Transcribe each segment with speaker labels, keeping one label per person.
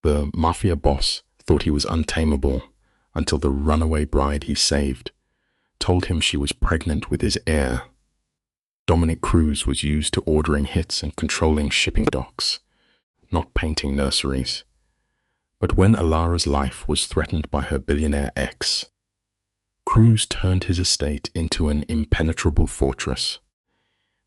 Speaker 1: The Mafia boss thought he was untamable until the runaway bride he saved told him she was pregnant with his heir. Dominic Cruz was used to ordering hits and controlling shipping docks, not painting nurseries. But when Alara's life was threatened by her billionaire ex, Cruz turned his estate into an impenetrable fortress.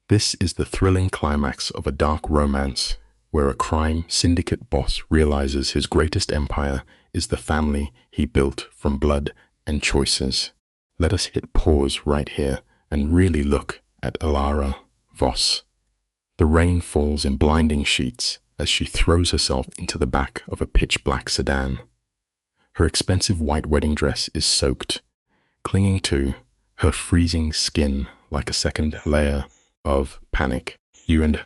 Speaker 1: This is the thrilling climax of a dark romance where a crime syndicate boss realizes his greatest empire is the family he built from blood and choices. Let us hit pause right here and really look at Alara Voss. The rain falls in blinding sheets as she throws herself into the back of a pitch-black sedan. Her expensive white wedding dress is soaked, clinging to her freezing skin like a second layer of panic. You and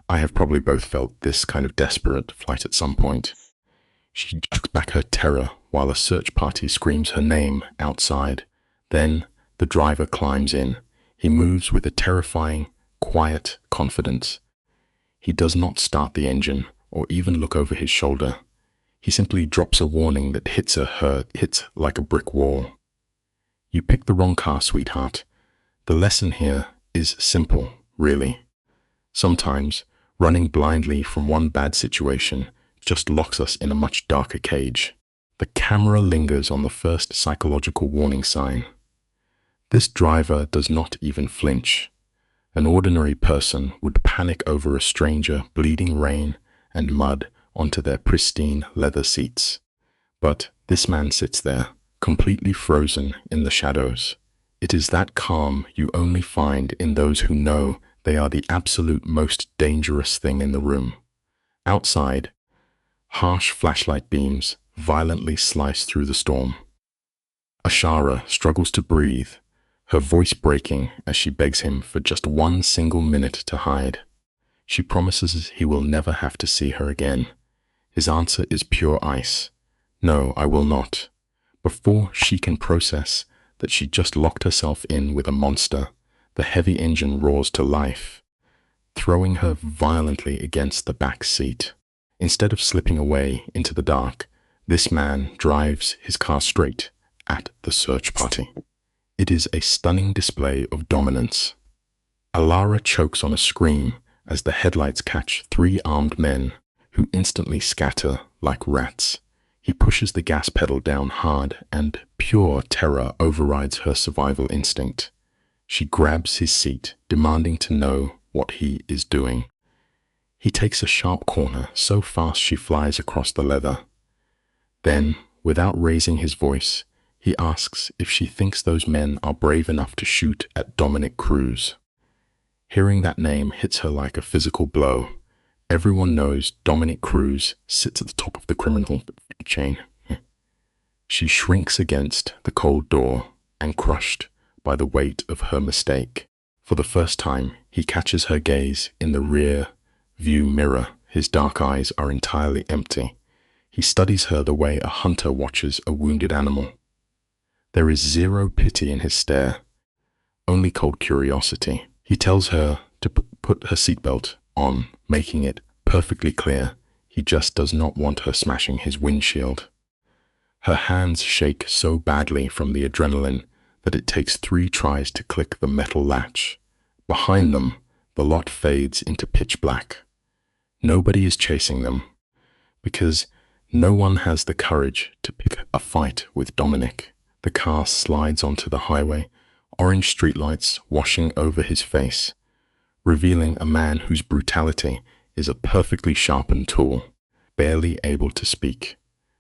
Speaker 1: I have probably both felt this kind of desperate flight at some point. She jerks back her terror while a search party screams her name outside. Then the driver climbs in. He moves with a terrifying, quiet confidence. He does not start the engine or even look over his shoulder. He simply drops a warning that hits like a brick wall. You picked the wrong car, sweetheart. The lesson here is simple, really. Sometimes, running blindly from one bad situation just locks us in a much darker cage. The camera lingers on the first psychological warning sign. This driver does not even flinch. An ordinary person would panic over a stranger bleeding rain and mud onto their pristine leather seats. But this man sits there, completely frozen in the shadows. It is that calm you only find in those who know they are the absolute most dangerous thing in the room. Outside, harsh flashlight beams violently slice through the storm. Ashara struggles to breathe, her voice breaking as she begs him for just one single minute to hide. She promises he will never have to see her again. His answer is pure ice. No, I will not. Before she can process that she just locked herself in with a monster, the heavy engine roars to life, throwing her violently against the back seat. Instead of slipping away into the dark, this man drives his car straight at the search party. It is a stunning display of dominance. Alara chokes on a scream as the headlights catch three armed men who instantly scatter like rats. He pushes the gas pedal down hard and pure terror overrides her survival instinct. She grabs his seat, demanding to know what he is doing. He takes a sharp corner so fast she flies across the leather. Then, without raising his voice, he asks if she thinks those men are brave enough to shoot at Dominic Cruz. Hearing that name hits her like a physical blow. Everyone knows Dominic Cruz sits at the top of the criminal chain. She shrinks against the cold door and crushed by the weight of her mistake. For the first time, he catches her gaze in the rear view mirror. His dark eyes are entirely empty. He studies her the way a hunter watches a wounded animal. There is zero pity in his stare, only cold curiosity. He tells her to put her seatbelt on, making it perfectly clear he just does not want her smashing his windshield. Her hands shake so badly from the adrenaline that it takes 3 tries to click the metal latch. Behind them, the lot fades into pitch black. Nobody is chasing them, because no one has the courage to pick a fight with Dominic. The car slides onto the highway, orange streetlights washing over his face, revealing a man whose brutality is a perfectly sharpened tool. Barely able to speak,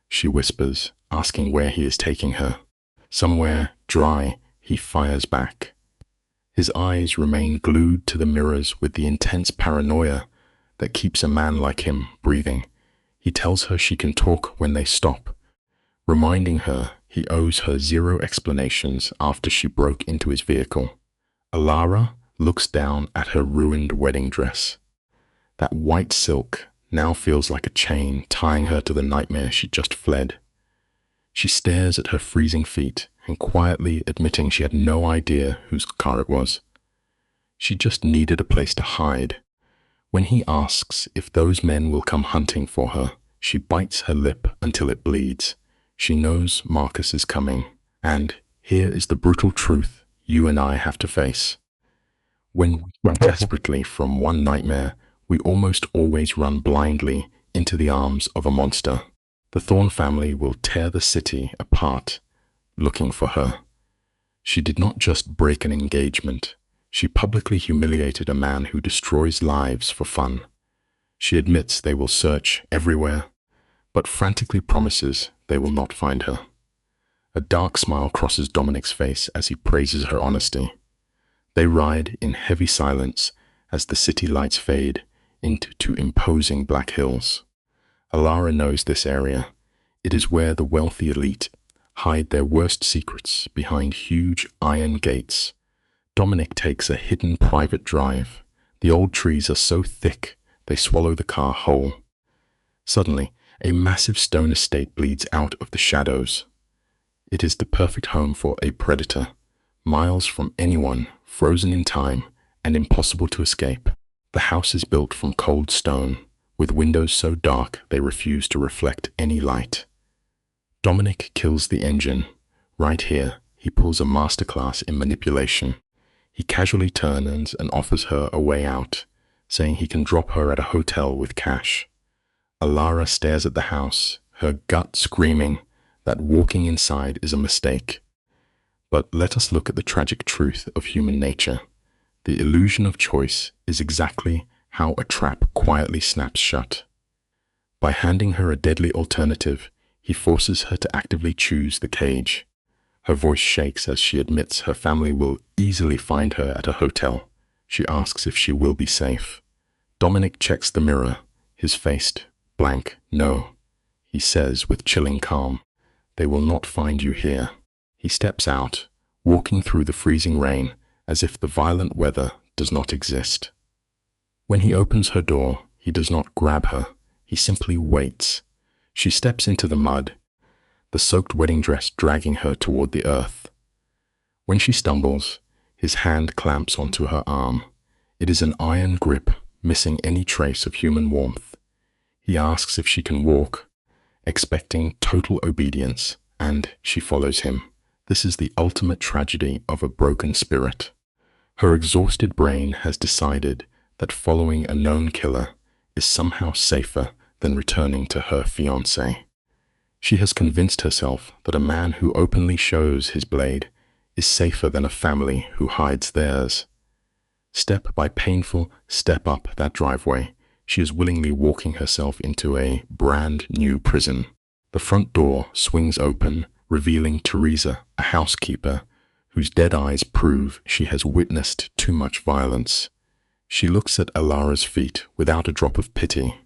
Speaker 1: she whispers, asking where he is taking her. Somewhere dry, he fires back. His eyes remain glued to the mirrors with the intense paranoia that keeps a man like him breathing. He tells her she can talk when they stop, reminding her he owes her 0 explanations after she broke into his vehicle. Alara looks down at her ruined wedding dress. That white silk now feels like a chain tying her to the nightmare she just fled. She stares at her freezing feet and quietly admitting she had no idea whose car it was. She just needed a place to hide. When he asks if those men will come hunting for her, She bites her lip until it bleeds. She knows Marcus is coming, and here is the brutal truth you and I have to face. When we run desperately from one nightmare, we almost always run blindly into the arms of a monster. The Thorn family will tear the city apart, looking for her. She did not just break an engagement. She publicly humiliated a man who destroys lives for fun. She admits they will search everywhere, but frantically promises they will not find her. A dark smile crosses Dominic's face as he praises her honesty. They ride in heavy silence as the city lights fade into two imposing black hills. Alara knows this area. It is where the wealthy elite hide their worst secrets behind huge iron gates. Dominic takes a hidden private drive. The old trees are so thick they swallow the car whole. Suddenly, a massive stone estate bleeds out of the shadows. It is the perfect home for a predator, miles from anyone, frozen in time, and impossible to escape. The house is built from cold stone, with windows so dark they refuse to reflect any light. Dominic kills the engine. Right here, he pulls a masterclass in manipulation. He casually turns and offers her a way out, saying he can drop her at a hotel with cash. Alara stares at the house, her gut screaming that walking inside is a mistake. But let us look at the tragic truth of human nature. The illusion of choice is exactly how a trap quietly snaps shut. By handing her a deadly alternative, he forces her to actively choose the cage. Her voice shakes as she admits her family will easily find her at a hotel. She asks if she will be safe. Dominic checks the mirror, his face blank. No, he says with chilling calm. They will not find you here. He steps out, walking through the freezing rain as if the violent weather does not exist. When he opens her door, he does not grab her. He simply waits. She steps into the mud, the soaked wedding dress dragging her toward the earth. When she stumbles, his hand clamps onto her arm. It is an iron grip, missing any trace of human warmth. He asks if she can walk, expecting total obedience, and she follows him. This is the ultimate tragedy of a broken spirit. Her exhausted brain has decided that following a known killer is somehow safer than returning to her fiancé. She has convinced herself that a man who openly shows his blade is safer than a family who hides theirs. Step by painful step up that driveway, she is willingly walking herself into a brand new prison. The front door swings open, revealing Teresa, a housekeeper, whose dead eyes prove she has witnessed too much violence. She looks at Alara's feet without a drop of pity.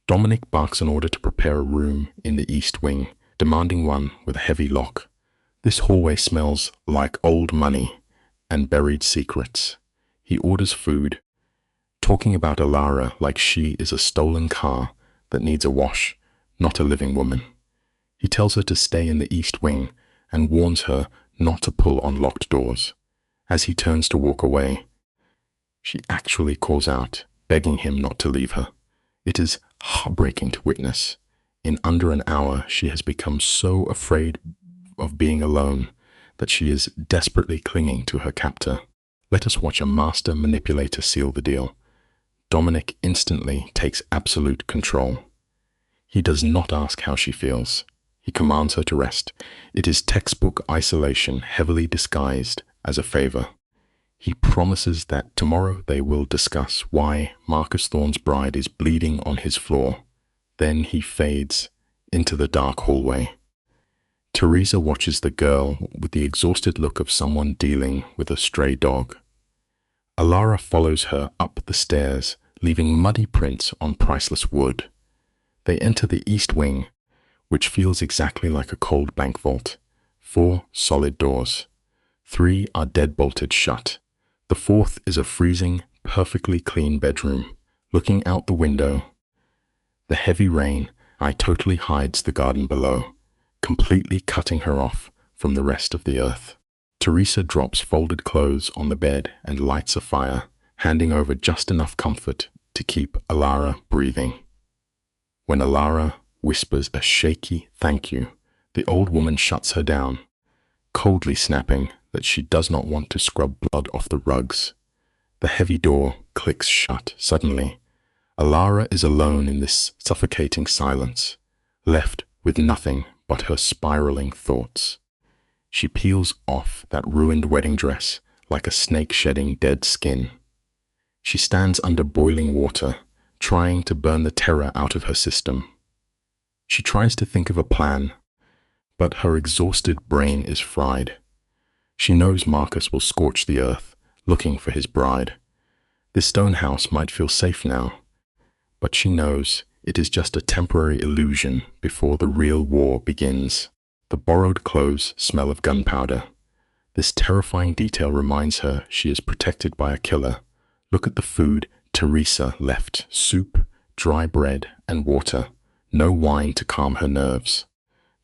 Speaker 1: Dominic barks an order to prepare a room in the east wing, demanding one with a heavy lock. This hallway smells like old money and buried secrets. He orders food, talking about Alara like she is a stolen car that needs a wash, not a living woman. He tells her to stay in the east wing and warns her not to pull on locked doors. As he turns to walk away, she actually calls out, begging him not to leave her. It is heartbreaking to witness. In under an hour, she has become so afraid of being alone that she is desperately clinging to her captor. Let us watch a master manipulator seal the deal. Dominic instantly takes absolute control. He does not ask how she feels. He commands her to rest. It is textbook isolation heavily disguised as a favor. He promises that tomorrow they will discuss why Marcus Thorne's bride is bleeding on his floor. Then he fades into the dark hallway. Teresa watches the girl with the exhausted look of someone dealing with a stray dog. Alara follows her up the stairs, leaving muddy prints on priceless wood. They enter the east wing, which feels exactly like a cold bank vault. 4 solid doors. 3 are dead-bolted shut. The 4th is a freezing, perfectly clean bedroom. Looking out the window, the heavy rain totally hides the garden below, completely cutting her off from the rest of the earth. Teresa drops folded clothes on the bed and lights a fire, handing over just enough comfort to keep Alara breathing. When Alara whispers a shaky thank you, the old woman shuts her down, coldly snapping that she does not want to scrub blood off the rugs. The heavy door clicks shut. Suddenly, Alara is alone in this suffocating silence, left with nothing but her spiraling thoughts. She peels off that ruined wedding dress like a snake shedding dead skin. She stands under boiling water, trying to burn the terror out of her system. She tries to think of a plan, but her exhausted brain is fried. She knows Marcus will scorch the earth, looking for his bride. This stone house might feel safe now, but she knows it is just a temporary illusion before the real war begins. The borrowed clothes smell of gunpowder. This terrifying detail reminds her she is protected by a killer. Look at the food Teresa left: soup, dry bread, and water. No wine to calm her nerves.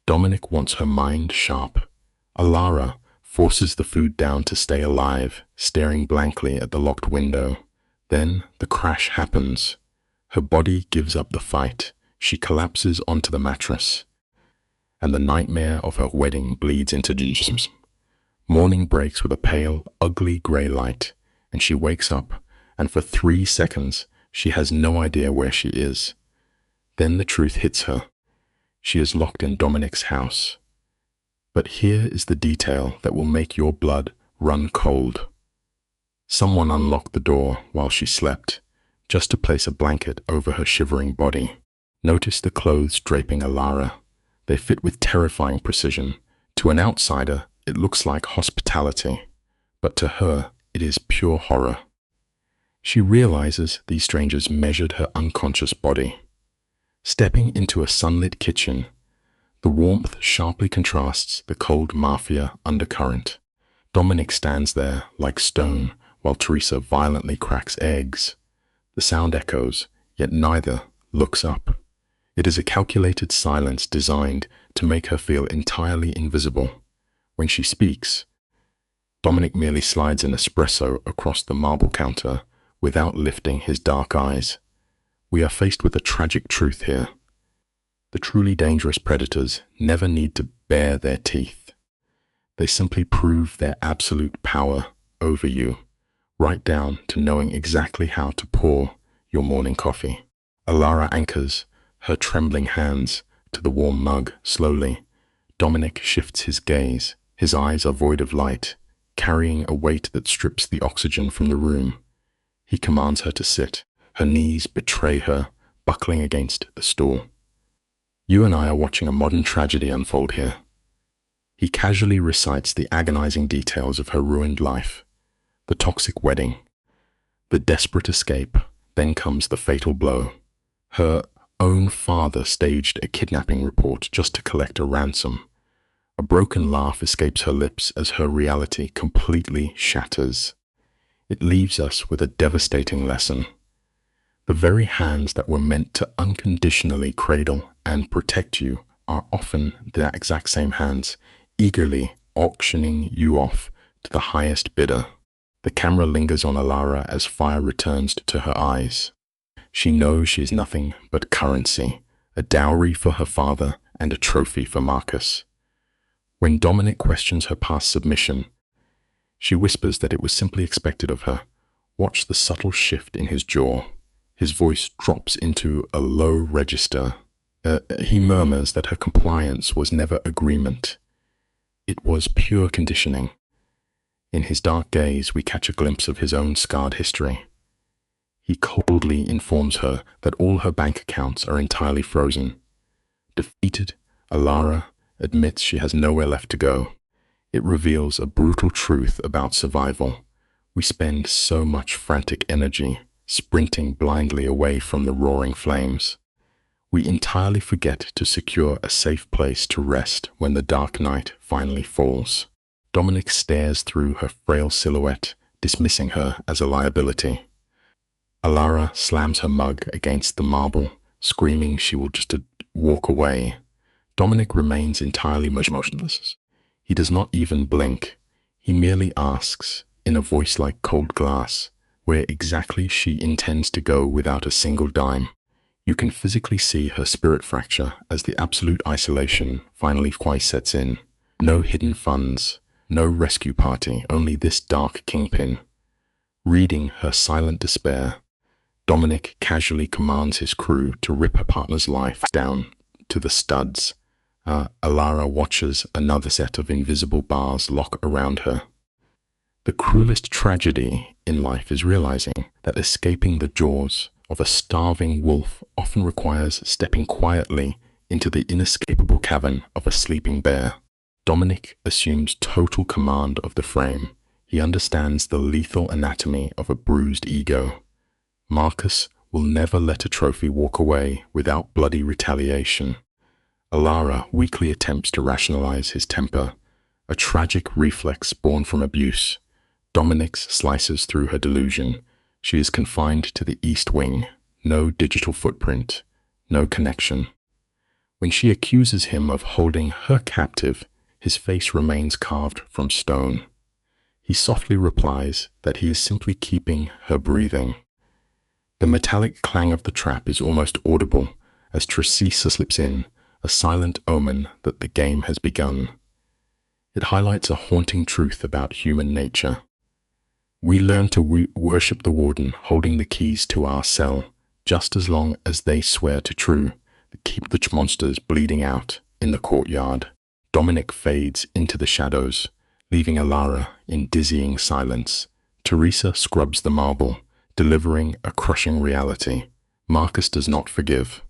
Speaker 1: Dominic wants her mind sharp. Alara forces the food down to stay alive, staring blankly at the locked window. Then the crash happens. Her body gives up the fight. She collapses onto the mattress, and the nightmare of her wedding bleeds into dreams. Morning breaks with a pale, ugly grey light, and she wakes up, and for 3 seconds she has no idea where she is. Then the truth hits her. She is locked in Dominic's house. But here is the detail that will make your blood run cold. Someone unlocked the door while she slept, just to place a blanket over her shivering body. Notice the clothes draping Alara. They fit with terrifying precision. To an outsider, it looks like hospitality, but to her, it is pure horror. She realizes these strangers measured her unconscious body. Stepping into a sunlit kitchen, the warmth sharply contrasts the cold Mafia undercurrent. Dominic stands there like stone while Teresa violently cracks eggs. The sound echoes, yet neither looks up. It is a calculated silence designed to make her feel entirely invisible. When she speaks, Dominic merely slides an espresso across the marble counter without lifting his dark eyes. We are faced with a tragic truth here. The truly dangerous predators never need to bare their teeth. They simply prove their absolute power over you, right down to knowing exactly how to pour your morning coffee. Alara anchors her trembling hands to the warm mug slowly. Dominic shifts his gaze. His eyes are void of light, carrying a weight that strips the oxygen from the room. He commands her to sit. Her knees betray her, buckling against the stool. You and I are watching a modern tragedy unfold here. He casually recites the agonizing details of her ruined life, the toxic wedding, the desperate escape. Then comes the fatal blow. Her own father staged a kidnapping report just to collect a ransom. A broken laugh escapes her lips as her reality completely shatters. It leaves us with a devastating lesson. The very hands that were meant to unconditionally cradle and protect you are often the exact same hands, eagerly auctioning you off to the highest bidder. The camera lingers on Alara as fire returns to her eyes. She knows she is nothing but currency, a dowry for her father and a trophy for Marcus. When Dominic questions her past submission, she whispers that it was simply expected of her. Watch the subtle shift in his jaw. His voice drops into a low register. He murmurs that her compliance was never agreement. It was pure conditioning. In his dark gaze, we catch a glimpse of his own scarred history. He coldly informs her that all her bank accounts are entirely frozen. Defeated, Alara admits she has nowhere left to go. It reveals a brutal truth about survival. We spend so much frantic energy sprinting blindly away from the roaring flames. We entirely forget to secure a safe place to rest when the dark night finally falls. Dominic stares through her frail silhouette, dismissing her as a liability. Alara slams her mug against the marble, screaming she will just walk away. Dominic remains entirely motionless. He does not even blink. He merely asks, in a voice like cold glass, where exactly she intends to go without a single dime. You can physically see her spirit fracture as the absolute isolation finally sets in. No hidden funds, no rescue party, only this dark kingpin. Reading her silent despair, Dominic casually commands his crew to rip her partner's life down to the studs. Alara watches another set of invisible bars lock around her. The cruelest tragedy in life is realizing that escaping the jaws of a starving wolf often requires stepping quietly into the inescapable cavern of a sleeping bear. Dominic assumes total command of the frame. He understands the lethal anatomy of a bruised ego. Marcus will never let a trophy walk away without bloody retaliation. Alara weakly attempts to rationalize his temper, a tragic reflex born from abuse. Dominic slices through her delusion. She is confined to the East Wing. No digital footprint, no connection. When she accuses him of holding her captive, his face remains carved from stone. He softly replies that he is simply keeping her breathing. The metallic clang of the trap is almost audible as Teresa slips in, a silent omen that the game has begun. It highlights a haunting truth about human nature. We learn to worship the warden holding the keys to our cell, just as long as they swear to keep the monsters bleeding out in the courtyard. Dominic fades into the shadows, leaving Alara in dizzying silence. Teresa scrubs the marble, delivering a crushing reality. Marcus does not forgive.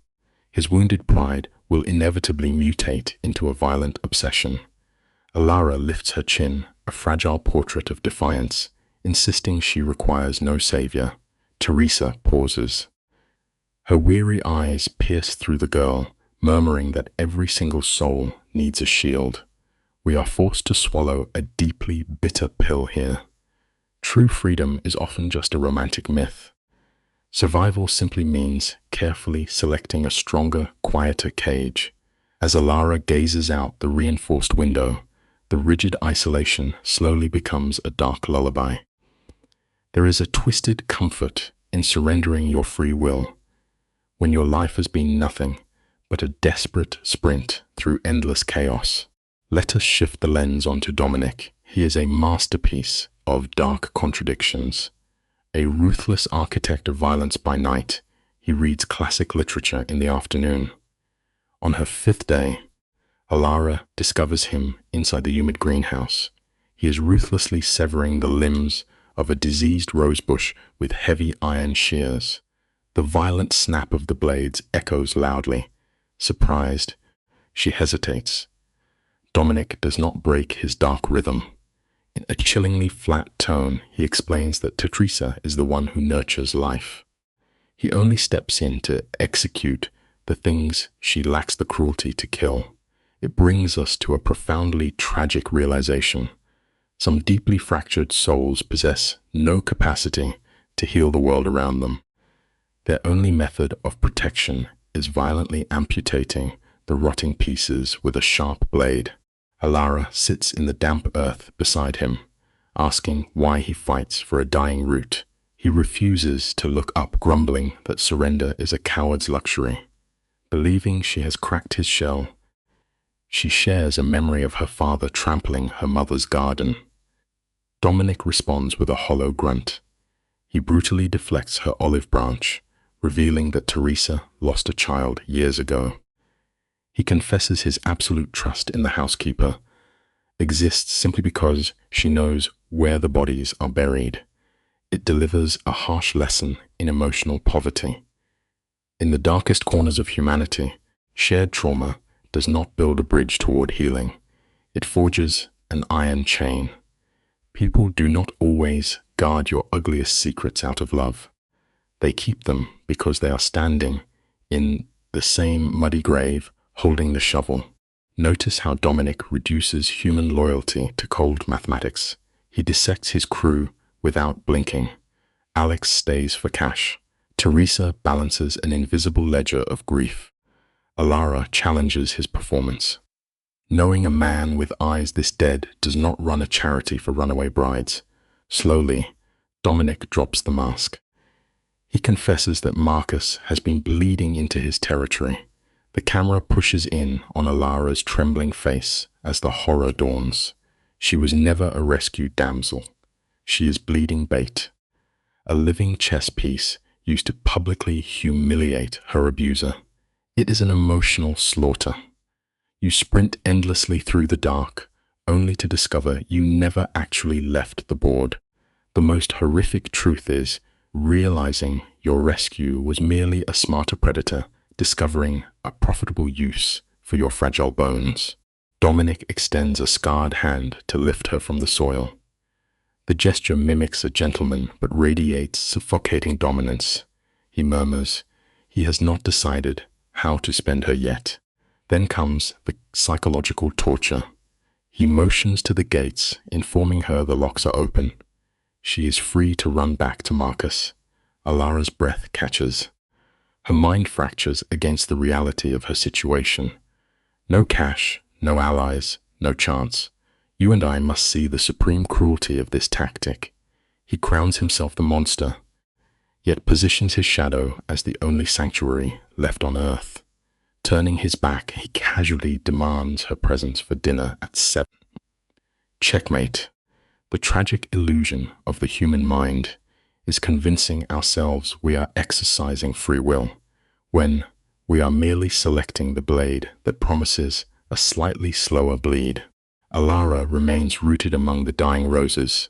Speaker 1: His wounded pride will inevitably mutate into a violent obsession. Alara lifts her chin, a fragile portrait of defiance, insisting she requires no savior. Teresa pauses. Her weary eyes pierce through the girl, murmuring that every single soul needs a shield. We are forced to swallow a deeply bitter pill here. True freedom is often just a romantic myth. Survival simply means carefully selecting a stronger, quieter cage. As Alara gazes out the reinforced window, the rigid isolation slowly becomes a dark lullaby. There is a twisted comfort in surrendering your free will, when your life has been nothing but a desperate sprint through endless chaos. Let us shift the lens onto Dominic. He is a masterpiece of dark contradictions. A ruthless architect of violence by night, he reads classic literature in the afternoon. On her fifth day, Alara discovers him inside the humid greenhouse. He is ruthlessly severing the limbs of a diseased rosebush with heavy iron shears. The violent snap of the blades echoes loudly. Surprised, she hesitates. Dominic does not break his dark rhythm. In a chillingly flat tone, he explains that Teresa is the one who nurtures life. He only steps in to execute the things she lacks the cruelty to kill. It brings us to a profoundly tragic realization. Some deeply fractured souls possess no capacity to heal the world around them. Their only method of protection is violently amputating the rotting pieces with a sharp blade. Alara sits in the damp earth beside him, asking why he fights for a dying root. He refuses to look up, grumbling that surrender is a coward's luxury. Believing she has cracked his shell, she shares a memory of her father trampling her mother's garden. Dominic responds with a hollow grunt. He brutally deflects her olive branch, revealing that Teresa lost a child years ago. He confesses his absolute trust in the housekeeper exists simply because she knows where the bodies are buried. It delivers a harsh lesson in emotional poverty. In the darkest corners of humanity, shared trauma does not build a bridge toward healing. It forges an iron chain. People do not always guard your ugliest secrets out of love. They keep them because they are standing in the same muddy grave holding the shovel. Notice how Dominic reduces human loyalty to cold mathematics. He dissects his crew without blinking. Alex stays for cash. Teresa balances an invisible ledger of grief. Alara challenges his performance. Knowing a man with eyes this dead does not run a charity for runaway brides. Slowly, Dominic drops the mask. He confesses that Marcus has been bleeding into his territory. The camera pushes in on Alara's trembling face as the horror dawns. She was never a rescued damsel. She is bleeding bait, a living chess piece used to publicly humiliate her abuser. It is an emotional slaughter. You sprint endlessly through the dark, only to discover you never actually left the board. The most horrific truth is, realizing your rescue was merely a smarter predator discovering a profitable use for your fragile bones. Dominic extends a scarred hand to lift her from the soil. The gesture mimics a gentleman but radiates suffocating dominance. He murmurs, he has not decided how to spend her yet. Then comes the psychological torture. He motions to the gates, informing her the locks are open. She is free to run back to Marcus. Alara's breath catches. Her mind fractures against the reality of her situation. No cash, no allies, no chance. You and I must see the supreme cruelty of this tactic. He crowns himself the monster, yet positions his shadow as the only sanctuary left on earth. Turning his back, he casually demands her presence for dinner at 7. Checkmate. The tragic illusion of the human mind is convincing ourselves we are exercising free will, when we are merely selecting the blade that promises a slightly slower bleed. Alara remains rooted among the dying roses.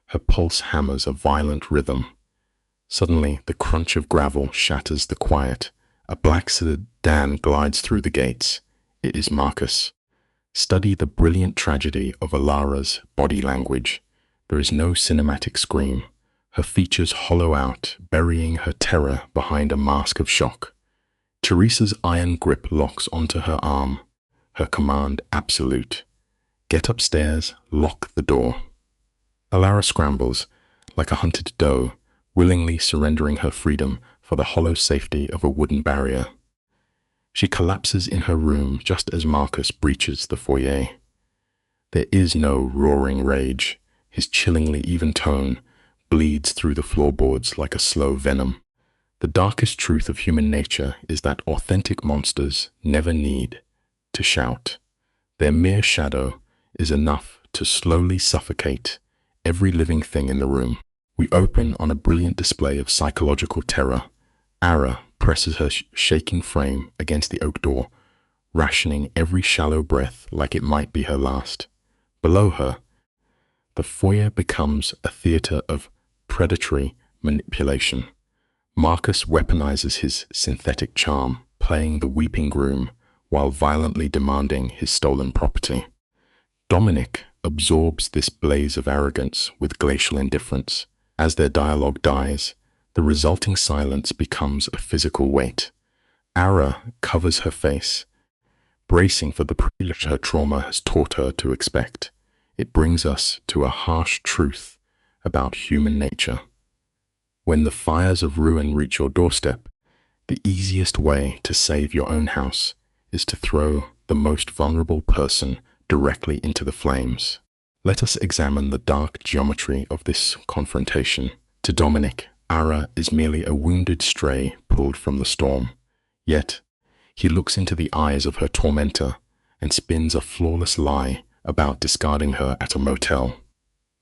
Speaker 1: Her pulse hammers a violent rhythm. Suddenly, the crunch of gravel shatters the quiet. A black sedan glides through the gates. It is Marcus. Study the brilliant tragedy of Alara's body language. There is no cinematic scream. Her features hollow out, burying her terror behind a mask of shock. Teresa's iron grip locks onto her arm, her command absolute. Get upstairs, lock the door. Alara scrambles, like a hunted doe, willingly surrendering her freedom for the hollow safety of a wooden barrier. She collapses in her room just as Marcus breaches the foyer. There is no roaring rage. His chillingly even tone bleeds through the floorboards like a slow venom. The darkest truth of human nature is that authentic monsters never need to shout. Their mere shadow is enough to slowly suffocate every living thing in the room. We open on a brilliant display of psychological terror. Ara presses her shaking frame against the oak door, rationing every shallow breath like it might be her last. Below her, the foyer becomes a theater of predatory manipulation. Marcus weaponizes his synthetic charm, playing the weeping groom while violently demanding his stolen property. Dominic absorbs this blaze of arrogance with glacial indifference. As their dialogue dies, the resulting silence becomes a physical weight. Ara covers her face, bracing for the prelude her trauma has taught her to expect. It brings us to a harsh truth about human nature. When the fires of ruin reach your doorstep, the easiest way to save your own house is to throw the most vulnerable person directly into the flames. Let us examine the dark geometry of this confrontation. To Dominic, Ara is merely a wounded stray pulled from the storm. Yet, he looks into the eyes of her tormentor and spins a flawless lie about discarding her at a motel.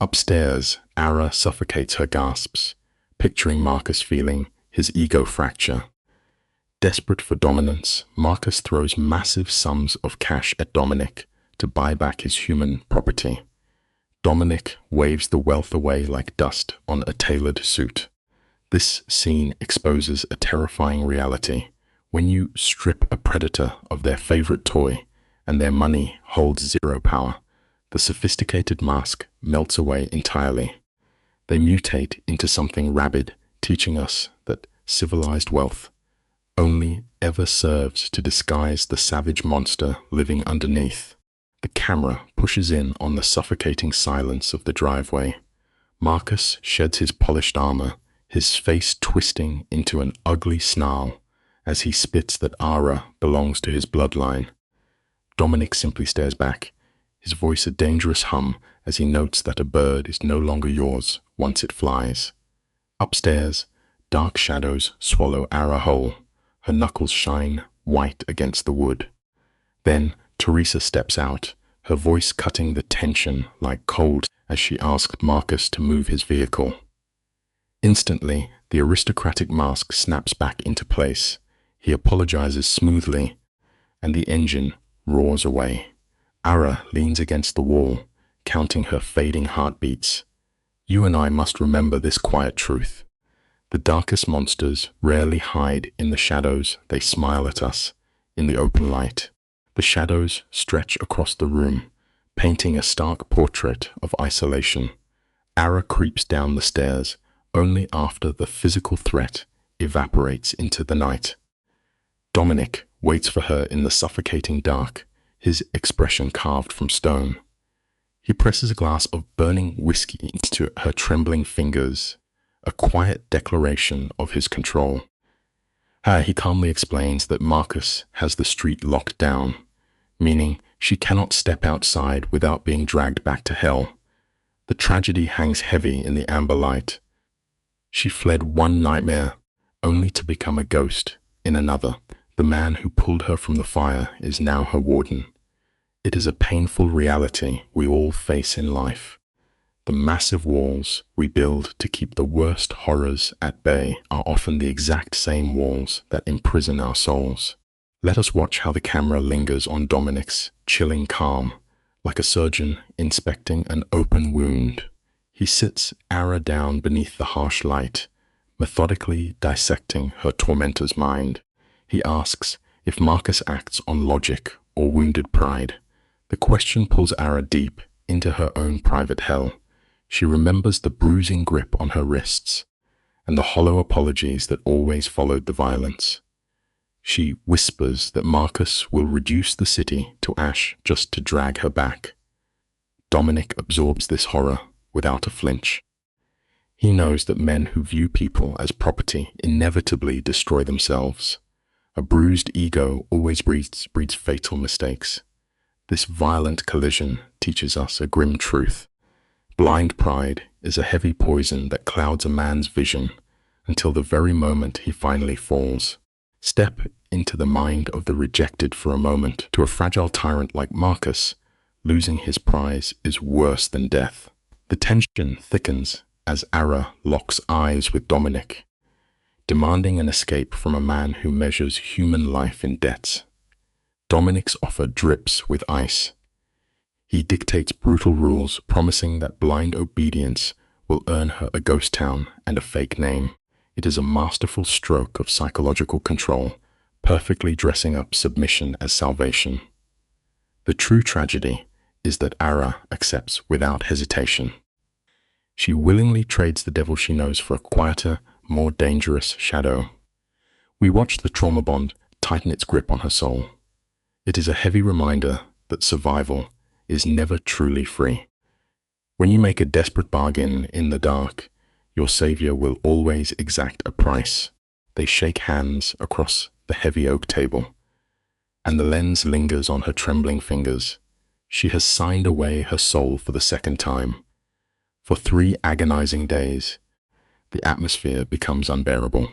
Speaker 1: Upstairs, Ara suffocates her gasps, picturing Marcus feeling his ego fracture. Desperate for dominance, Marcus throws massive sums of cash at Dominic to buy back his human property. Dominic waves the wealth away like dust on a tailored suit. This scene exposes a terrifying reality. When you strip a predator of their favorite toy and their money holds zero power, the sophisticated mask melts away entirely. They mutate into something rabid, teaching us that civilized wealth only ever serves to disguise the savage monster living underneath. The camera pushes in on the suffocating silence of the driveway. Marcus sheds his polished armor, his face twisting into an ugly snarl as he spits that Ara belongs to his bloodline. Dominic simply stares back, his voice a dangerous hum as he notes that a bird is no longer yours once it flies. Upstairs, Dark shadows swallow Ara whole. Her knuckles shine white against the wood. Then Teresa steps out, her voice cutting the tension like cold as she asked Marcus to move his vehicle. Instantly, the aristocratic mask snaps back into place. He apologizes smoothly, and the engine roars away. Ara leans against the wall, counting her fading heartbeats. You and I must remember this quiet truth. The darkest monsters rarely hide in the shadows. They smile at us in the open light. The shadows stretch across the room, painting a stark portrait of isolation. Ara creeps down the stairs only after the physical threat evaporates into the night. Dominic waits for her in the suffocating dark, his expression carved from stone. He presses a glass of burning whiskey into her trembling fingers, a quiet declaration of his control. He calmly explains that Marcus has the street locked down, meaning she cannot step outside without being dragged back to hell. The tragedy hangs heavy in the amber light. She fled one nightmare, only to become a ghost in another. The man who pulled her from the fire is now her warden. It is a painful reality we all face in life. The massive walls we build to keep the worst horrors at bay are often the exact same walls that imprison our souls. Let us watch how the camera lingers on Dominic's chilling calm, like a surgeon inspecting an open wound. He sits Ara down beneath the harsh light, methodically dissecting her tormentor's mind. He asks if Marcus acts on logic or wounded pride. The question pulls Ara deep into her own private hell. She remembers the bruising grip on her wrists and the hollow apologies that always followed the violence. She whispers that Marcus will reduce the city to ash just to drag her back. Dominic absorbs this horror without a flinch. He knows that men who view people as property inevitably destroy themselves. A bruised ego always breeds fatal mistakes. This violent collision teaches us a grim truth. Blind pride is a heavy poison that clouds a man's vision until the very moment he finally falls. Step into the mind of the rejected for a moment. To a fragile tyrant like Marcus, losing his prize is worse than death. The tension thickens as Ara locks eyes with Dominic, demanding an escape from a man who measures human life in debts. Dominic's offer drips with ice. He dictates brutal rules, promising that blind obedience will earn her a ghost town and a fake name. It is a masterful stroke of psychological control, perfectly dressing up submission as salvation. The true tragedy is that Ara accepts without hesitation. She willingly trades the devil she knows for a quieter, more dangerous shadow. We watch the trauma bond tighten its grip on her soul. It is a heavy reminder that survival is never truly free. When you make a desperate bargain in the dark, your savior will always exact a price. They shake hands across the heavy oak table, and the lens lingers on her trembling fingers. She has signed away her soul for the second time. For 3 agonizing days, the atmosphere becomes unbearable.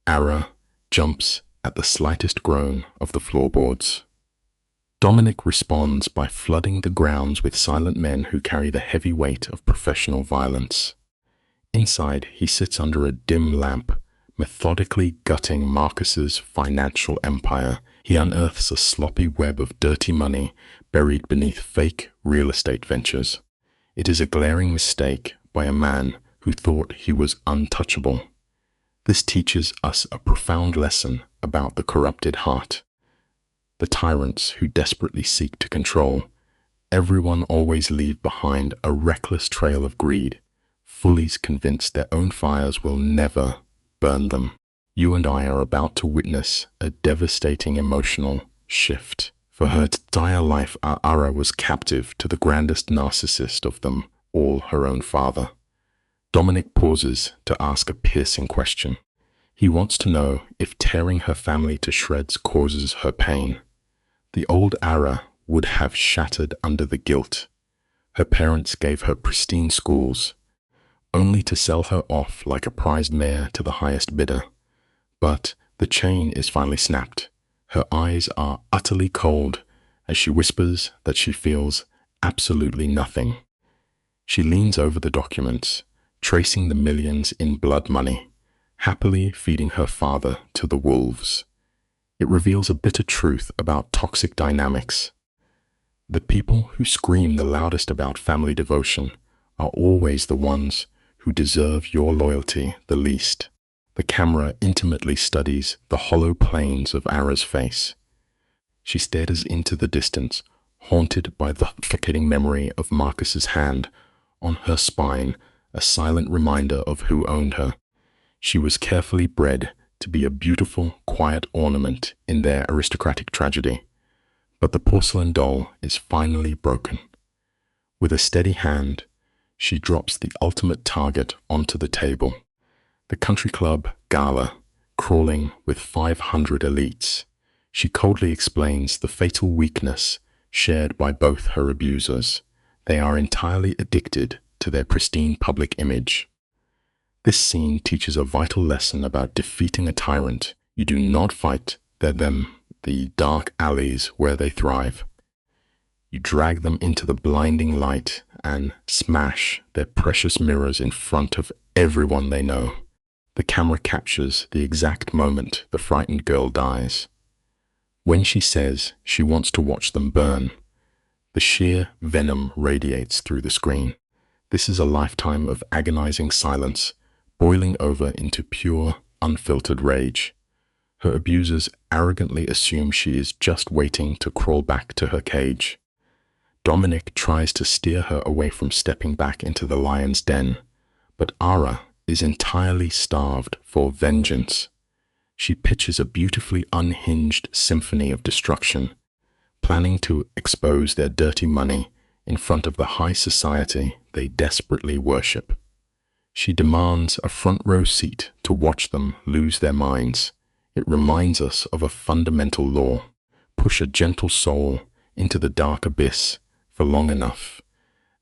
Speaker 1: Ara jumps at the slightest groan of the floorboards. Dominic responds by flooding the grounds with silent men who carry the heavy weight of professional violence. Inside, he sits under a dim lamp, methodically gutting Marcus's financial empire. He unearths a sloppy web of dirty money buried beneath fake real estate ventures. It is a glaring mistake by a man who thought he was untouchable. This teaches us a profound lesson about the corrupted heart. The tyrants who desperately seek to control, everyone always leave behind a reckless trail of greed, fully convinced their own fires will never burn them. You and I are about to witness a devastating emotional shift. For her entire life, Ara was captive to the grandest narcissist of them all, her own father. Dominic pauses to ask a piercing question. He wants to know if tearing her family to shreds causes her pain. The old Ara would have shattered under the guilt. Her parents gave her pristine schools, only to sell her off like a prized mare to the highest bidder. But the chain is finally snapped. Her eyes are utterly cold as she whispers that she feels absolutely nothing. She leans over the documents, tracing the millions in blood money, happily feeding her father to the wolves. It reveals a bitter truth about toxic dynamics. The people who scream the loudest about family devotion are always the ones who deserve your loyalty the least. The camera intimately studies the hollow planes of Ara's face. She stares into the distance, haunted by the suffocating memory of Marcus's hand on her spine, a silent reminder of who owned her. She was carefully bred to be a beautiful, quiet ornament in their aristocratic tragedy. But the porcelain doll is finally broken. With a steady hand, she drops the ultimate target onto the table. The country club gala, crawling with 500 elites. She coldly explains the fatal weakness shared by both her abusers. They are entirely addicted to their pristine public image. This scene teaches a vital lesson about defeating a tyrant. You do not fight the dark alleys where they thrive. You drag them into the blinding light and smash their precious mirrors in front of everyone they know. The camera captures the exact moment the frightened girl dies. When she says she wants to watch them burn, the sheer venom radiates through the screen. This is a lifetime of agonizing silence, boiling over into pure, unfiltered rage. Her abusers arrogantly assume she is just waiting to crawl back to her cage. Dominic tries to steer her away from stepping back into the lion's den, but Ara is entirely starved for vengeance. She pitches a beautifully unhinged symphony of destruction, planning to expose their dirty money in front of the high society they desperately worship. She demands a front row seat to watch them lose their minds. It reminds us of a fundamental law: push a gentle soul into the dark abyss for long enough,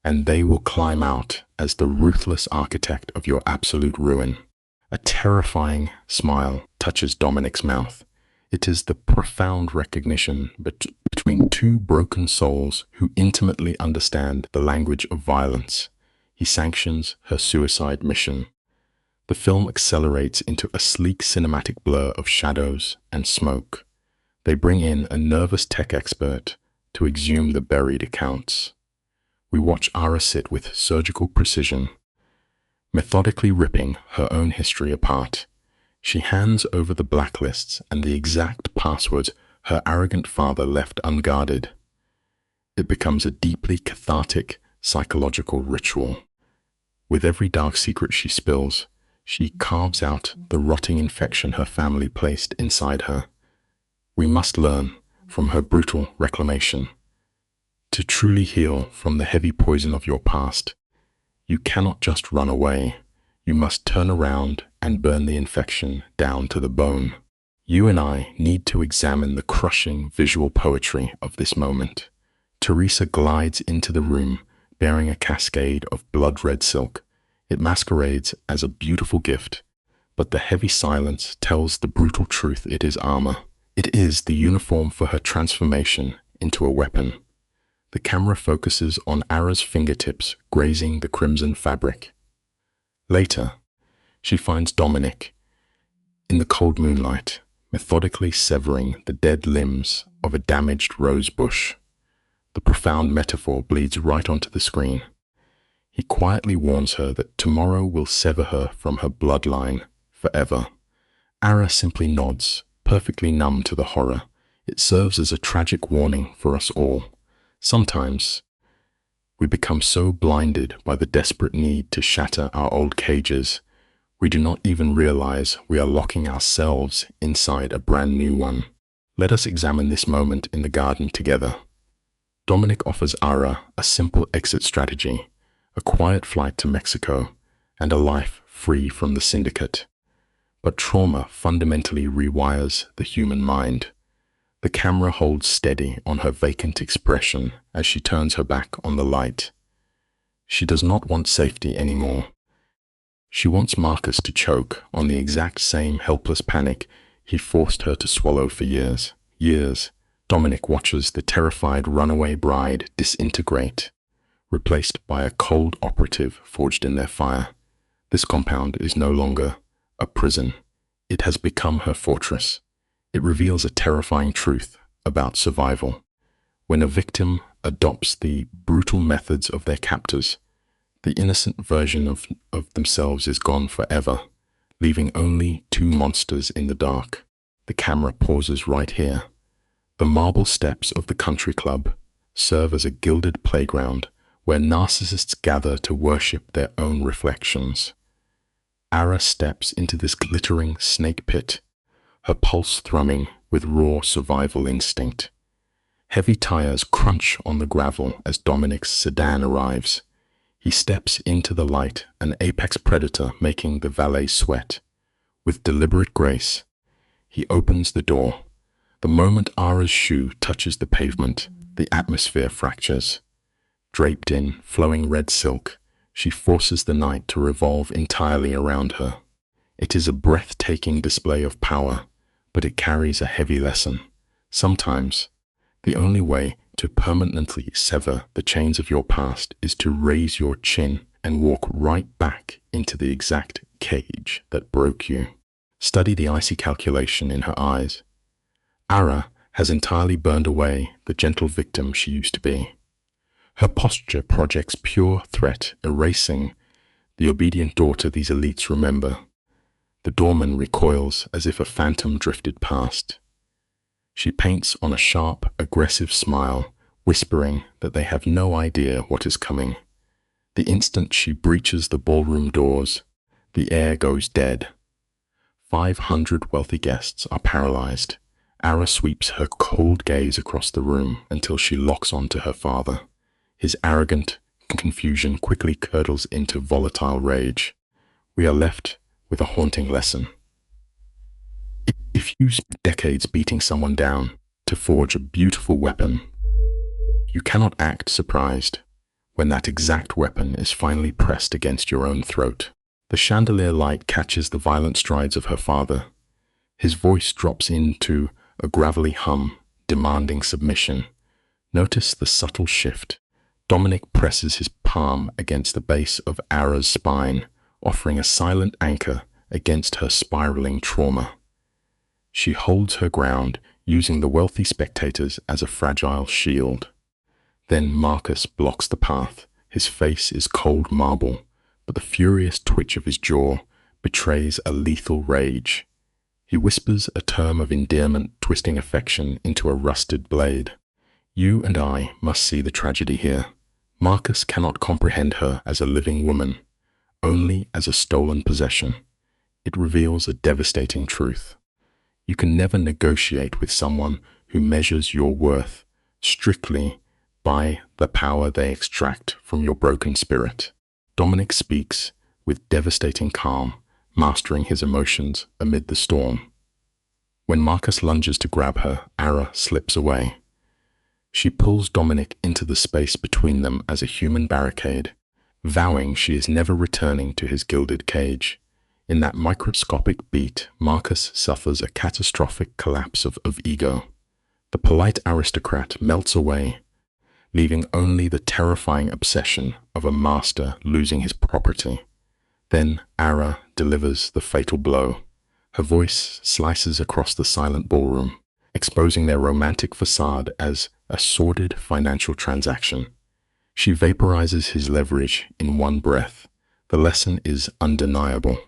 Speaker 1: and they will climb out as the ruthless architect of your absolute ruin. A terrifying smile touches Dominic's mouth. It is the profound recognition between two broken souls who intimately understand the language of violence. He sanctions her suicide mission. The film accelerates into a sleek cinematic blur of shadows and smoke. They bring in a nervous tech expert to exhume the buried accounts. We watch Ara sit with surgical precision, methodically ripping her own history apart. She hands over the blacklists and the exact passwords her arrogant father left unguarded. It becomes a deeply cathartic psychological ritual. With every dark secret she spills, she carves out the rotting infection her family placed inside her. We must learn from her brutal reclamation. To truly heal from the heavy poison of your past, you cannot just run away. You must turn around and burn the infection down to the bone. You and I need to examine the crushing visual poetry of this moment. Teresa glides into the room, bearing a cascade of blood-red silk. It masquerades as a beautiful gift, but the heavy silence tells the brutal truth: it is armor. It is the uniform for her transformation into a weapon. The camera focuses on Ara's fingertips grazing the crimson fabric. Later, she finds Dominic in the cold moonlight, methodically severing the dead limbs of a damaged rose bush. The profound metaphor bleeds right onto the screen. He quietly warns her that tomorrow will sever her from her bloodline forever. Ara simply nods, perfectly numb to the horror. It serves as a tragic warning for us all. Sometimes, we become so blinded by the desperate need to shatter our old cages, we do not even realize we are locking ourselves inside a brand new one. Let us examine this moment in the garden together. Dominic offers Ara a simple exit strategy: a quiet flight to Mexico and a life free from the syndicate. But trauma fundamentally rewires the human mind. The camera holds steady on her vacant expression as she turns her back on the light. She does not want safety anymore. She wants Marcus to choke on the exact same helpless panic he forced her to swallow for years. Years. Dominic watches the terrified runaway bride disintegrate, replaced by a cold operative forged in their fire. This compound is no longer a prison. It has become her fortress. It reveals a terrifying truth about survival. When a victim adopts the brutal methods of their captors, the innocent version of themselves is gone forever, leaving only two monsters in the dark. The camera pauses right here. The marble steps of the country club serve as a gilded playground where narcissists gather to worship their own reflections. Ara steps into this glittering snake pit, her pulse thrumming with raw survival instinct. Heavy tires crunch on the gravel as Dominic's sedan arrives. He steps into the light, an apex predator making the valet sweat. With deliberate grace, he opens the door. The moment Ara's shoe touches the pavement, the atmosphere fractures. Draped in flowing red silk, she forces the night to revolve entirely around her. It is a breathtaking display of power, but it carries a heavy lesson. Sometimes, the only way to permanently sever the chains of your past is to raise your chin and walk right back into the exact cage that broke you. Study the icy calculation in her eyes. Ara has entirely burned away the gentle victim she used to be. Her posture projects pure threat, erasing the obedient daughter these elites remember. The doorman recoils as if a phantom drifted past. She paints on a sharp, aggressive smile, whispering that they have no idea what is coming. The instant she breaches the ballroom doors, the air goes dead. 500 wealthy guests are paralyzed. Ara sweeps her cold gaze across the room until she locks onto her father. His arrogant confusion quickly curdles into volatile rage. We are left with a haunting lesson. If you spend decades beating someone down to forge a beautiful weapon, you cannot act surprised when that exact weapon is finally pressed against your own throat. The chandelier light catches the violent strides of her father. His voice drops into a gravelly hum, demanding submission. Notice the subtle shift. Dominic presses his palm against the base of Ara's spine, offering a silent anchor against her spiraling trauma. She holds her ground, using the wealthy spectators as a fragile shield. Then Marcus blocks the path. His face is cold marble, but the furious twitch of his jaw betrays a lethal rage. He whispers a term of endearment, twisting affection into a rusted blade. You and I must see the tragedy here. Marcus cannot comprehend her as a living woman, only as a stolen possession. It reveals a devastating truth. You can never negotiate with someone who measures your worth strictly by the power they extract from your broken spirit. Dominic speaks with devastating calm, mastering his emotions amid the storm. When Marcus lunges to grab her, Ara slips away. She pulls Dominic into the space between them as a human barricade, vowing she is never returning to his gilded cage. In that microscopic beat, Marcus suffers a catastrophic collapse of ego. The polite aristocrat melts away, leaving only the terrifying obsession of a master losing his property. Then Ara delivers the fatal blow. Her voice slices across the silent ballroom, exposing their romantic facade as a sordid financial transaction. She vaporizes his leverage in one breath. The lesson is undeniable.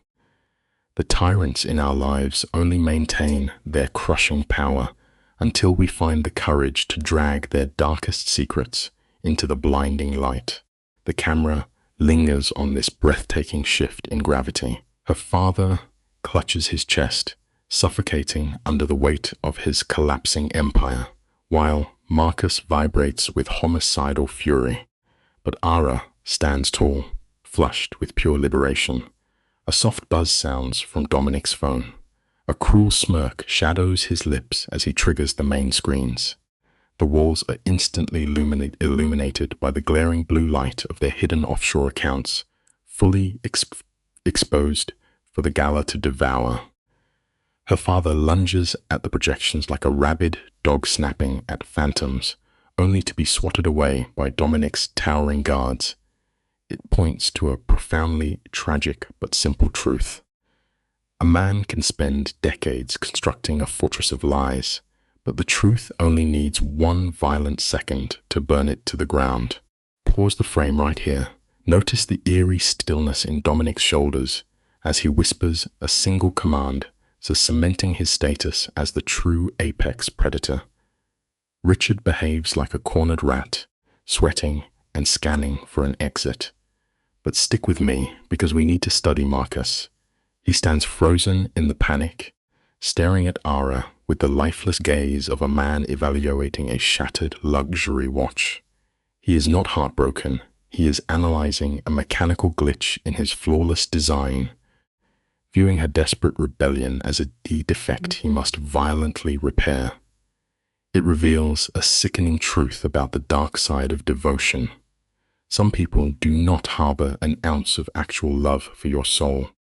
Speaker 1: The tyrants in our lives only maintain their crushing power until we find the courage to drag their darkest secrets into the blinding light. The camera lingers on this breathtaking shift in gravity. Her father clutches his chest, suffocating under the weight of his collapsing empire, while Marcus vibrates with homicidal fury. But Ara stands tall, flushed with pure liberation. A soft buzz sounds from Dominic's phone. A cruel smirk shadows his lips as he triggers the main screens. The walls are instantly illuminated by the glaring blue light of their hidden offshore accounts, fully exposed for the gala to devour. Her father lunges at the projections like a rabid dog snapping at phantoms, only to be swatted away by Dominic's towering guards. It points to a profoundly tragic but simple truth. A man can spend decades constructing a fortress of lies, but the truth only needs one violent second to burn it to the ground. Pause the frame right here. Notice the eerie stillness in Dominic's shoulders as he whispers a single command, cementing his status as the true apex predator. Richard behaves like a cornered rat, sweating and scanning for an exit. But stick with me, because we need to study Marcus. He stands frozen in the panic, staring at Ara with the lifeless gaze of a man evaluating a shattered luxury watch. He is not heartbroken. He is analyzing a mechanical glitch in his flawless design, viewing her desperate rebellion as a defect he must violently repair. It reveals a sickening truth about the dark side of devotion. Some people do not harbor an ounce of actual love for your soul.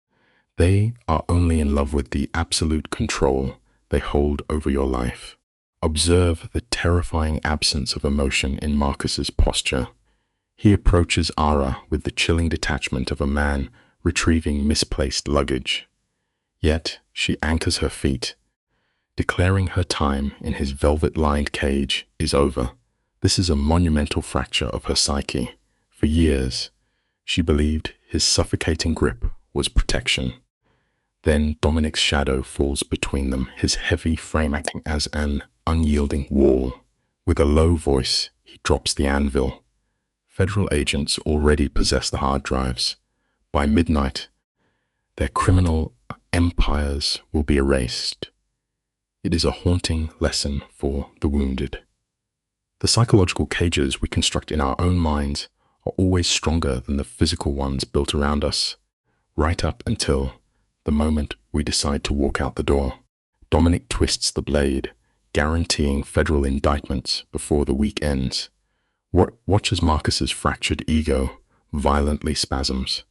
Speaker 1: They are only in love with the absolute control they hold over your life. Observe the terrifying absence of emotion in Marcus's posture. He approaches Ara with the chilling detachment of a man retrieving misplaced luggage. Yet she anchors her feet, declaring her time in his velvet-lined cage is over. This is a monumental fracture of her psyche. For years, she believed his suffocating grip was protection. Then Dominic's shadow falls between them, his heavy frame acting as an unyielding wall. With a low voice, he drops the anvil. Federal agents already possess the hard drives. By midnight, their criminal empires will be erased. It is a haunting lesson for the wounded. The psychological cages we construct in our own minds are always stronger than the physical ones built around us, right up until the moment we decide to walk out the door. Dominic twists the blade, guaranteeing federal indictments before the week ends. Watch as Marcus's fractured ego violently spasms.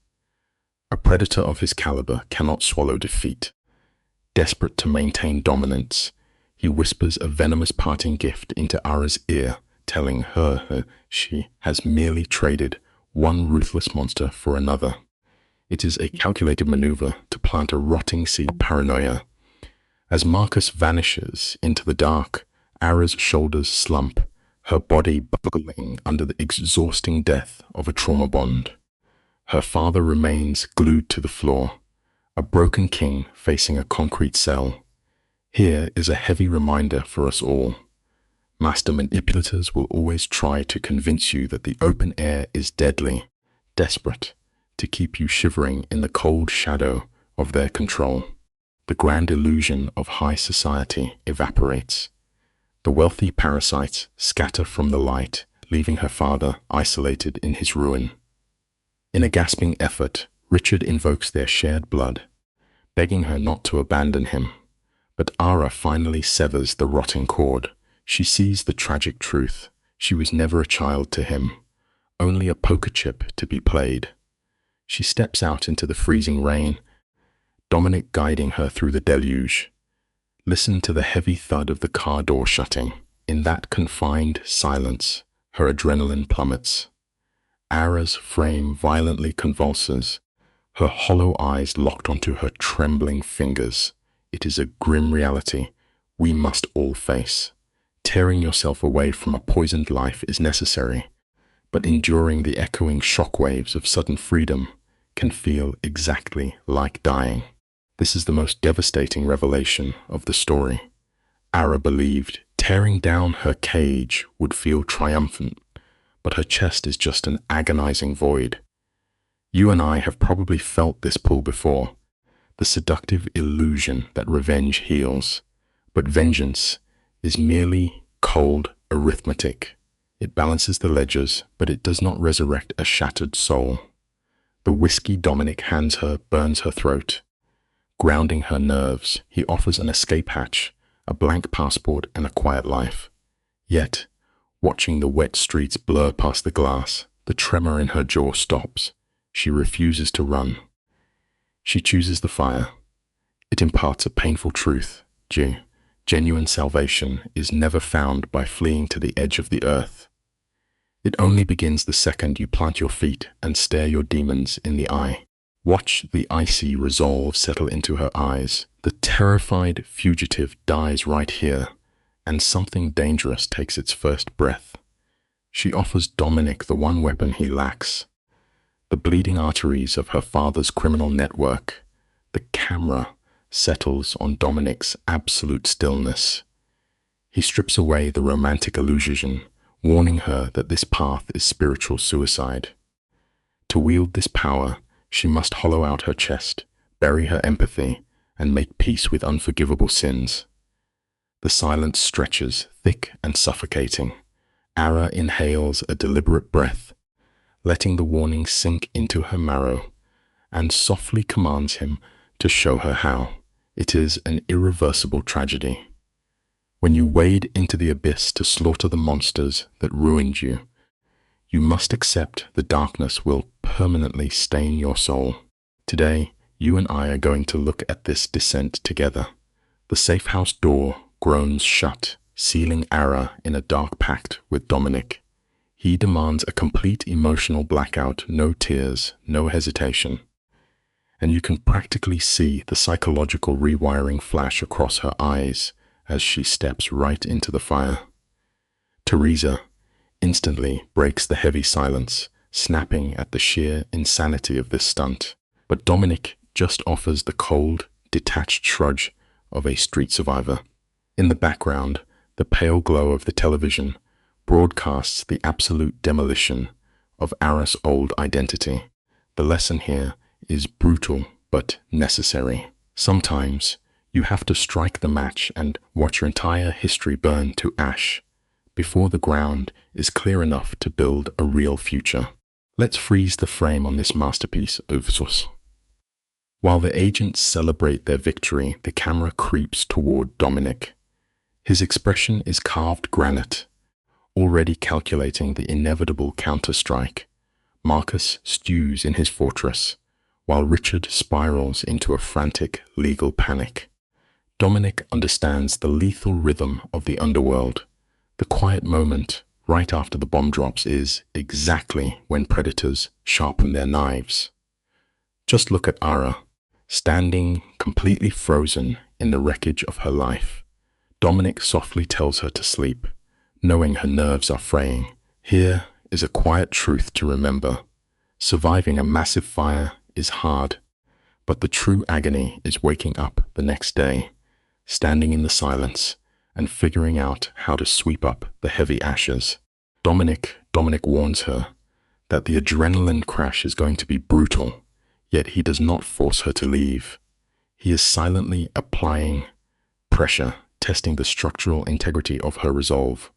Speaker 1: A predator of his caliber cannot swallow defeat. Desperate to maintain dominance, he whispers a venomous parting gift into Ara's ear, telling her she has merely traded one ruthless monster for another. It is a calculated maneuver to plant a rotting seed of paranoia. As Marcus vanishes into the dark, Ara's shoulders slump, her body buckling under the exhausting death of a trauma bond. Her father remains glued to the floor, a broken king facing a concrete cell. Here is a heavy reminder for us all. Master manipulators will always try to convince you that the open air is deadly, desperate to keep you shivering in the cold shadow of their control. The grand illusion of high society evaporates. The wealthy parasites scatter from the light, leaving her father isolated in his ruin. In a gasping effort, Richard invokes their shared blood, begging her not to abandon him. But Ara finally severs the rotting cord. She sees the tragic truth. She was never a child to him, only a poker chip to be played. She steps out into the freezing rain, Dominic guiding her through the deluge. Listen to the heavy thud of the car door shutting. In that confined silence, her adrenaline plummets. Ara's frame violently convulses, her hollow eyes locked onto her trembling fingers. It is a grim reality we must all face. Tearing yourself away from a poisoned life is necessary, but enduring the echoing shockwaves of sudden freedom can feel exactly like dying. This is the most devastating revelation of the story. Ara believed tearing down her cage would feel triumphant, but her chest is just an agonizing void. You and I have probably felt this pull before, the seductive illusion that revenge heals. But vengeance is merely cold arithmetic. It balances the ledgers, but it does not resurrect a shattered soul. The whiskey Dominic hands her burns her throat, grounding her nerves. He offers an escape hatch, a blank passport, and a quiet life. Yet, watching the wet streets blur past the glass, the tremor in her jaw stops. She refuses to run. She chooses the fire. It imparts a painful truth. Genuine salvation is never found by fleeing to the edge of the earth. It only begins the second you plant your feet and stare your demons in the eye. Watch the icy resolve settle into her eyes. The terrified fugitive dies right here, and something dangerous takes its first breath. She offers Dominic the one weapon he lacks. The bleeding arteries of her father's criminal network. The camera settles on Dominic's absolute stillness. He strips away the romantic illusion, warning her that this path is spiritual suicide. To wield this power, she must hollow out her chest, bury her empathy, and make peace with unforgivable sins. The silence stretches, thick and suffocating. Ara inhales a deliberate breath, letting the warning sink into her marrow, and softly commands him to show her how. It is an irreversible tragedy. When you wade into the abyss to slaughter the monsters that ruined you, you must accept the darkness will permanently stain your soul. Today, you and I are going to look at this descent together. The safe house door groans shut, sealing Ara in a dark pact with Dominic. He demands a complete emotional blackout, no tears, no hesitation. And you can practically see the psychological rewiring flash across her eyes as she steps right into the fire. Teresa instantly breaks the heavy silence, snapping at the sheer insanity of this stunt. But Dominic just offers the cold, detached shrug of a street survivor. In the background, the pale glow of the television broadcasts the absolute demolition of Ara's old identity. The lesson here is brutal but necessary. Sometimes you have to strike the match and watch your entire history burn to ash before the ground is clear enough to build a real future. Let's freeze the frame on this masterpiece of sus. While the agents celebrate their victory, the camera creeps toward Dominic. His expression is carved granite, already calculating the inevitable counterstrike. Marcus stews in his fortress, while Richard spirals into a frantic legal panic. Dominic understands the lethal rhythm of the underworld. The quiet moment right after the bomb drops is exactly when predators sharpen their knives. Just look at Ara, standing completely frozen in the wreckage of her life. Dominic softly tells her to sleep, knowing her nerves are fraying. Here is a quiet truth to remember. Surviving a massive fire is hard, but the true agony is waking up the next day, standing in the silence, and figuring out how to sweep up the heavy ashes. Dominic warns her that the adrenaline crash is going to be brutal, yet he does not force her to leave. He is silently applying pressure, testing the structural integrity of her resolve.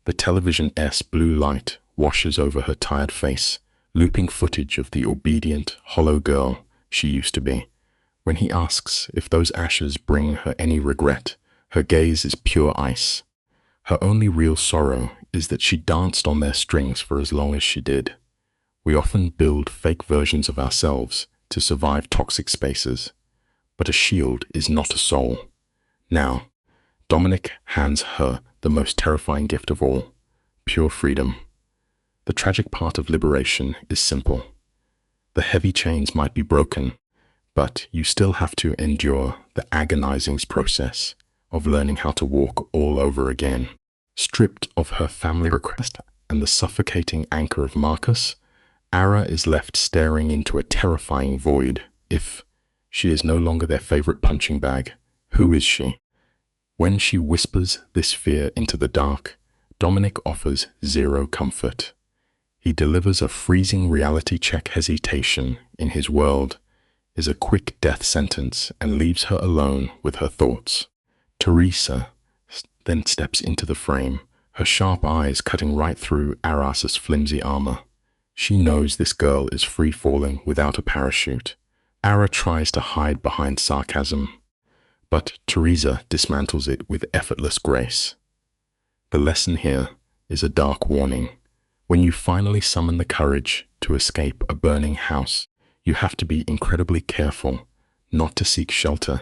Speaker 1: The television's blue light washes over her tired face, looping footage of the obedient, hollow girl she used to be. When he asks if those ashes bring her any regret, her gaze is pure ice. Her only real sorrow is that she danced on their strings for as long as she did. We often build fake versions of ourselves to survive toxic spaces, but a shield is not a soul. Now, Dominic hands her the most terrifying gift of all, pure freedom. The tragic part of liberation is simple. The heavy chains might be broken, but you still have to endure the agonizing process of learning how to walk all over again. Stripped of her family request and the suffocating anchor of Marcus, Ara is left staring into a terrifying void. If she is no longer their favorite punching bag, who is she? When she whispers this fear into the dark, Dominic offers zero comfort. He delivers a freezing reality check. Hesitation in his world is a quick death sentence and leaves her alone with her thoughts. Teresa then steps into the frame, her sharp eyes cutting right through Ara's flimsy armor. She knows this girl is free-falling without a parachute. Ara tries to hide behind sarcasm, but Teresa dismantles it with effortless grace. The lesson here is a dark warning. When you finally summon the courage to escape a burning house, You have to be incredibly careful not to seek shelter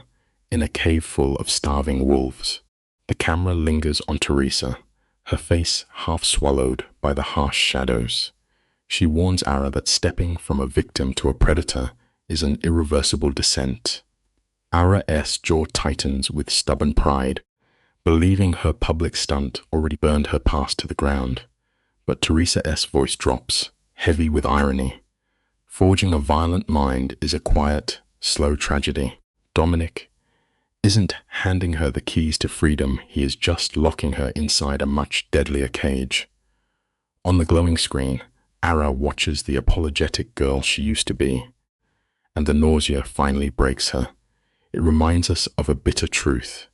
Speaker 1: in a cave full of starving wolves. The camera lingers on Teresa, her face half swallowed by the harsh shadows. She warns Ara that stepping from a victim to a predator is an irreversible descent. Ara's jaw tightens with stubborn pride, believing her public stunt already burned her past to the ground. But Teresa's voice drops, heavy with irony. Forging a violent mind is a quiet, slow tragedy. Dominic isn't handing her the keys to freedom, he is just locking her inside a much deadlier cage. On the glowing screen, Ara watches the apologetic girl she used to be, and the nausea finally breaks her. It reminds us of a bitter truth.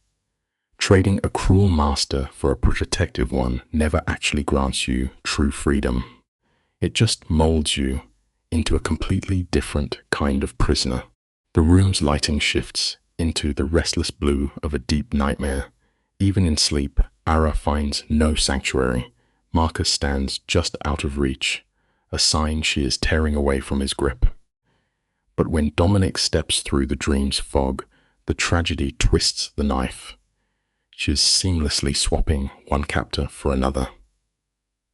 Speaker 1: Trading a cruel master for a protective one never actually grants you true freedom. It just molds you into a completely different kind of prisoner. The room's lighting shifts into the restless blue of a deep nightmare. Even in sleep, Ara finds no sanctuary. Marcus stands just out of reach, a sign she is tearing away from his grip. But when Dominic steps through the dream's fog, the tragedy twists the knife. She is seamlessly swapping one captor for another.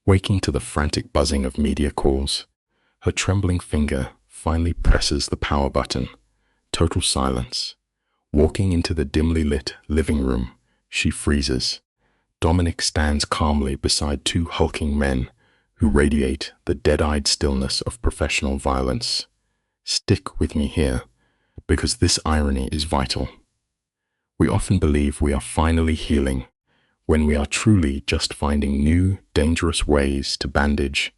Speaker 1: Waking to the frantic buzzing of media calls, her trembling finger finally presses the power button. Total silence. Walking into the dimly lit living room, she freezes. Dominic stands calmly beside two hulking men who radiate the dead-eyed stillness of professional violence. Stick with me here, because this irony is vital. We often believe we are finally healing, when we are truly just finding new, dangerous ways to bandage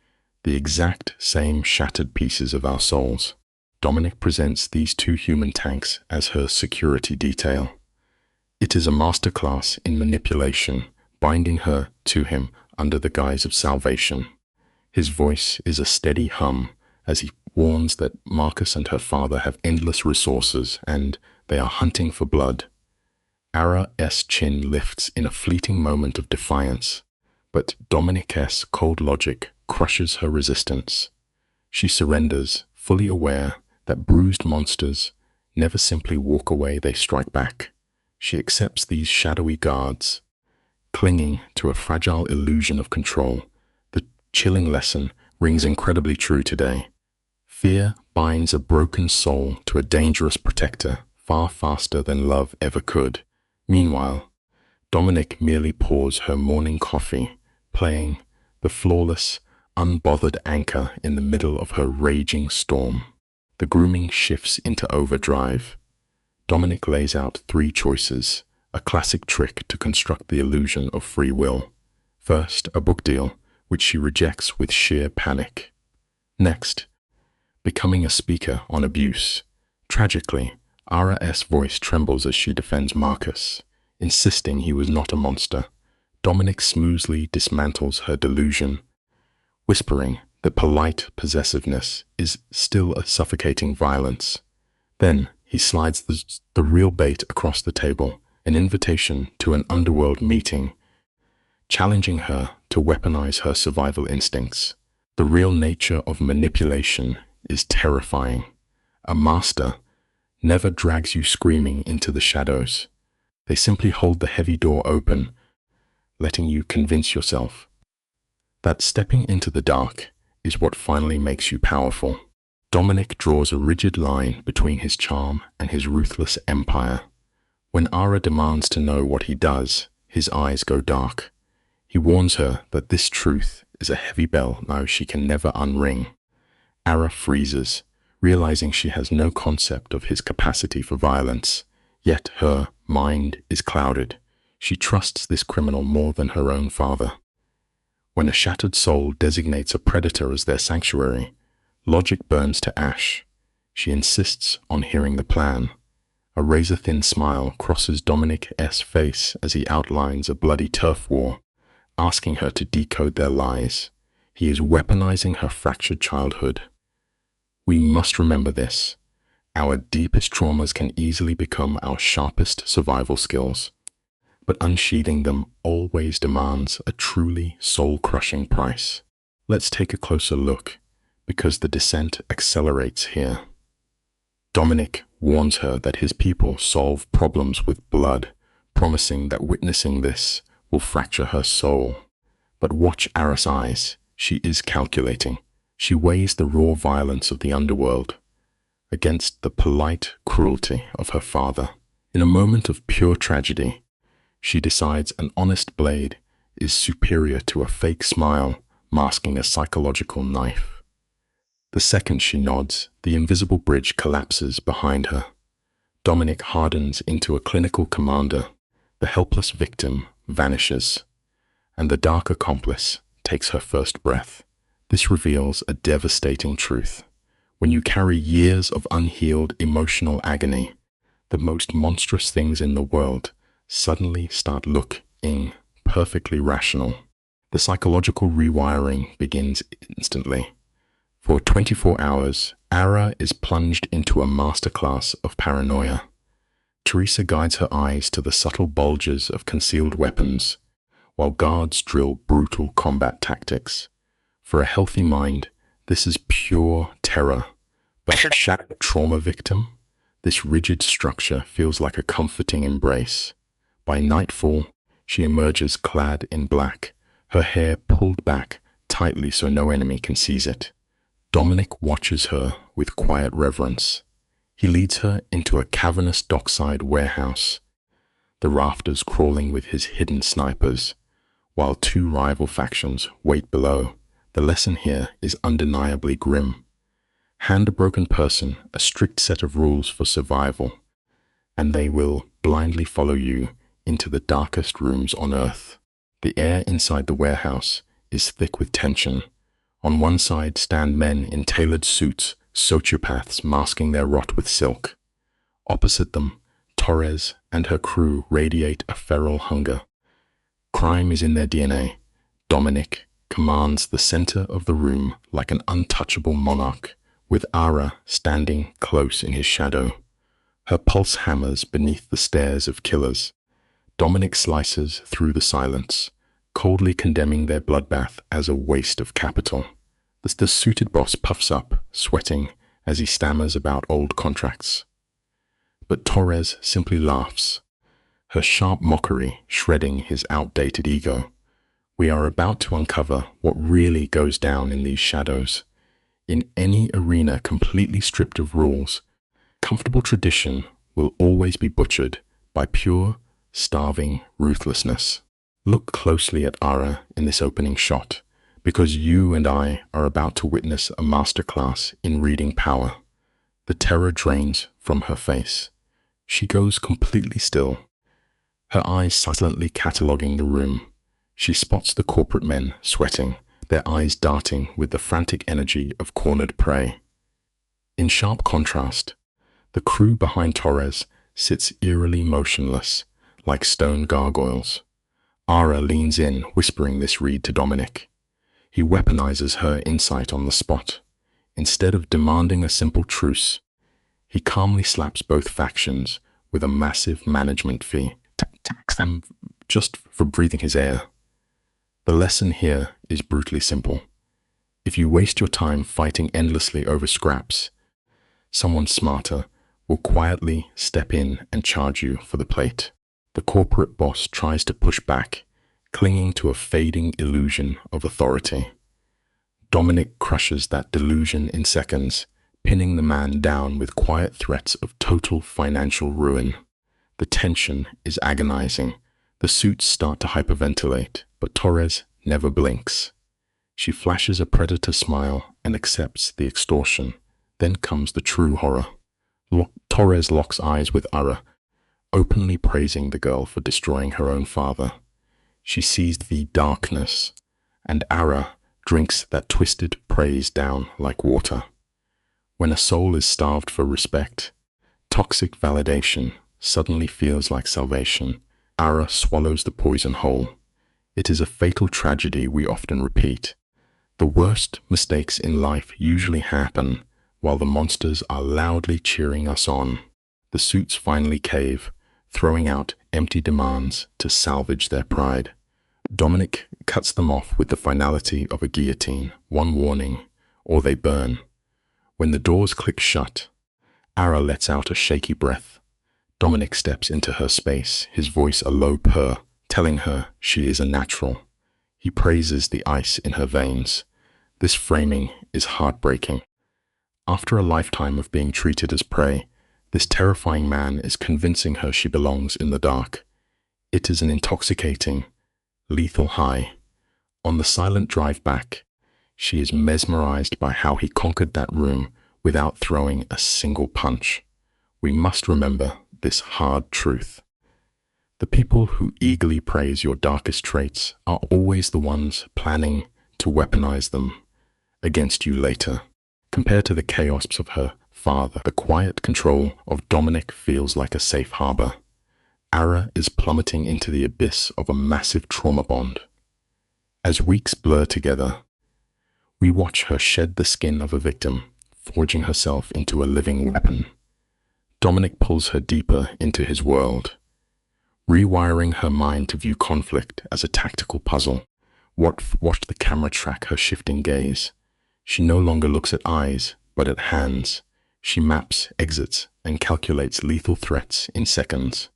Speaker 1: the exact same shattered pieces of our souls. Dominic presents these two human tanks as her security detail. It is a masterclass in manipulation, binding her to him under the guise of salvation. His voice is a steady hum as he warns that Marcus and her father have endless resources and they are hunting for blood. Ara's chin lifts in a fleeting moment of defiance, but Dominic's cold logic crushes her resistance. She surrenders, fully aware that bruised monsters never simply walk away, they strike back. She accepts these shadowy guards, clinging to a fragile illusion of control. The chilling lesson rings incredibly true today. Fear binds a broken soul to a dangerous protector far faster than love ever could. Meanwhile, Dominic merely pours her morning coffee, playing the flawless, unbothered anchor in the middle of her raging storm. The grooming shifts into overdrive. Dominic lays out three choices, a classic trick to construct the illusion of free will. First, a book deal, which she rejects with sheer panic. Next, becoming a speaker on abuse. Tragically, Ara's voice trembles as she defends Marcus, insisting he was not a monster. Dominic smoothly dismantles her delusion, whispering that polite possessiveness is still a suffocating violence. Then he slides the real bait across the table, an invitation to an underworld meeting, challenging her to weaponize her survival instincts. The real nature of manipulation is terrifying. A master never drags you screaming into the shadows. They simply hold the heavy door open, letting you convince yourself that stepping into the dark is what finally makes you powerful. Dominic draws a rigid line between his charm and his ruthless empire. When Ara demands to know what he does, his eyes go dark. He warns her that this truth is a heavy bell now she can never unring. Ara freezes, realizing she has no concept of his capacity for violence, yet her mind is clouded. She trusts this criminal more than her own father. When a shattered soul designates a predator as their sanctuary, logic burns to ash. She insists on hearing the plan. A razor-thin smile crosses Dominic's face as he outlines a bloody turf war, asking her to decode their lies. He is weaponizing her fractured childhood. We must remember this. Our deepest traumas can easily become our sharpest survival skills, but unsheathing them always demands a truly soul-crushing price. Let's take a closer look, because the descent accelerates here. Dominic warns her that his people solve problems with blood, promising that witnessing this will fracture her soul. But watch Ara's eyes. She is calculating. She weighs the raw violence of the underworld against the polite cruelty of her father. In a moment of pure tragedy, she decides an honest blade is superior to a fake smile masking a psychological knife. The second she nods, the invisible bridge collapses behind her. Dominic hardens into a clinical commander. The helpless victim vanishes, and the dark accomplice takes her first breath. This reveals a devastating truth. When you carry years of unhealed emotional agony, the most monstrous things in the world suddenly start looking perfectly rational. The psychological rewiring begins instantly. For 24 hours, Ara is plunged into a masterclass of paranoia. Teresa guides her eyes to the subtle bulges of concealed weapons, while guards drill brutal combat tactics. For a healthy mind, this is pure terror. But for a shattered trauma victim, this rigid structure feels like a comforting embrace. By nightfall, she emerges clad in black, her hair pulled back tightly so no enemy can seize it. Dominic watches her with quiet reverence. He leads her into a cavernous dockside warehouse, the rafters crawling with his hidden snipers, while two rival factions wait below. The lesson here is undeniably grim. Hand a broken person a strict set of rules for survival, and they will blindly follow you into the darkest rooms on Earth. The air inside the warehouse is thick with tension. On one side stand men in tailored suits, sociopaths masking their rot with silk. Opposite them, Torres and her crew radiate a feral hunger. Crime is in their DNA. Dominic commands the center of the room like an untouchable monarch, with Ara standing close in his shadow. Her pulse hammers beneath the stares of killers. Dominic slices through the silence, coldly condemning their bloodbath as a waste of capital. The suited boss puffs up, sweating, as he stammers about old contracts. But Torres simply laughs, her sharp mockery shredding his outdated ego. We are about to uncover what really goes down in these shadows. In any arena completely stripped of rules, comfortable tradition will always be butchered by pure, starving ruthlessness. Look closely at Ara in this opening shot, because you and I are about to witness a masterclass in reading power. The terror drains from her face. She goes completely still, her eyes silently cataloging the room. She spots the corporate men sweating, their eyes darting with the frantic energy of cornered prey. In sharp contrast, the crew behind Torres sits eerily motionless, like stone gargoyles. Ara leans in, whispering this read to Dominic. He weaponizes her insight on the spot. Instead of demanding a simple truce, he calmly slaps both factions with a massive management fee, tax them just for breathing his air. The lesson here is brutally simple. If you waste your time fighting endlessly over scraps, someone smarter will quietly step in and charge you for the plate. The corporate boss tries to push back, clinging to a fading illusion of authority. Dominic crushes that delusion in seconds, pinning the man down with quiet threats of total financial ruin. The tension is agonizing. The suits start to hyperventilate, but Torres never blinks. She flashes a predator smile and accepts the extortion. Then comes the true horror. Torres locks eyes with Ara, openly praising the girl for destroying her own father. She sees the darkness, and Ara drinks that twisted praise down like water. When a soul is starved for respect, toxic validation suddenly feels like salvation. Ara swallows the poison whole. It is a fatal tragedy we often repeat. The worst mistakes in life usually happen while the monsters are loudly cheering us on. The suits finally cave, throwing out empty demands to salvage their pride. Dominic cuts them off with the finality of a guillotine, one warning, or they burn. When the doors click shut, Ara lets out a shaky breath. Dominic steps into her space, his voice a low purr, telling her she is a natural. He praises the ice in her veins. This framing is heartbreaking. After a lifetime of being treated as prey, this terrifying man is convincing her she belongs in the dark. It is an intoxicating, lethal high. On the silent drive back, she is mesmerized by how he conquered that room without throwing a single punch. We must remember this hard truth. The people who eagerly praise your darkest traits are always the ones planning to weaponize them against you later. Compared to the chaos of her father, the quiet control of Dominic feels like a safe harbor. Ara is plummeting into the abyss of a massive trauma bond. As weeks blur together, we watch her shed the skin of a victim, forging herself into a living weapon. Dominic pulls her deeper into his world, rewiring her mind to view conflict as a tactical puzzle. Watch the camera track her shifting gaze. She no longer looks at eyes, but at hands. She maps exits and calculates lethal threats in seconds.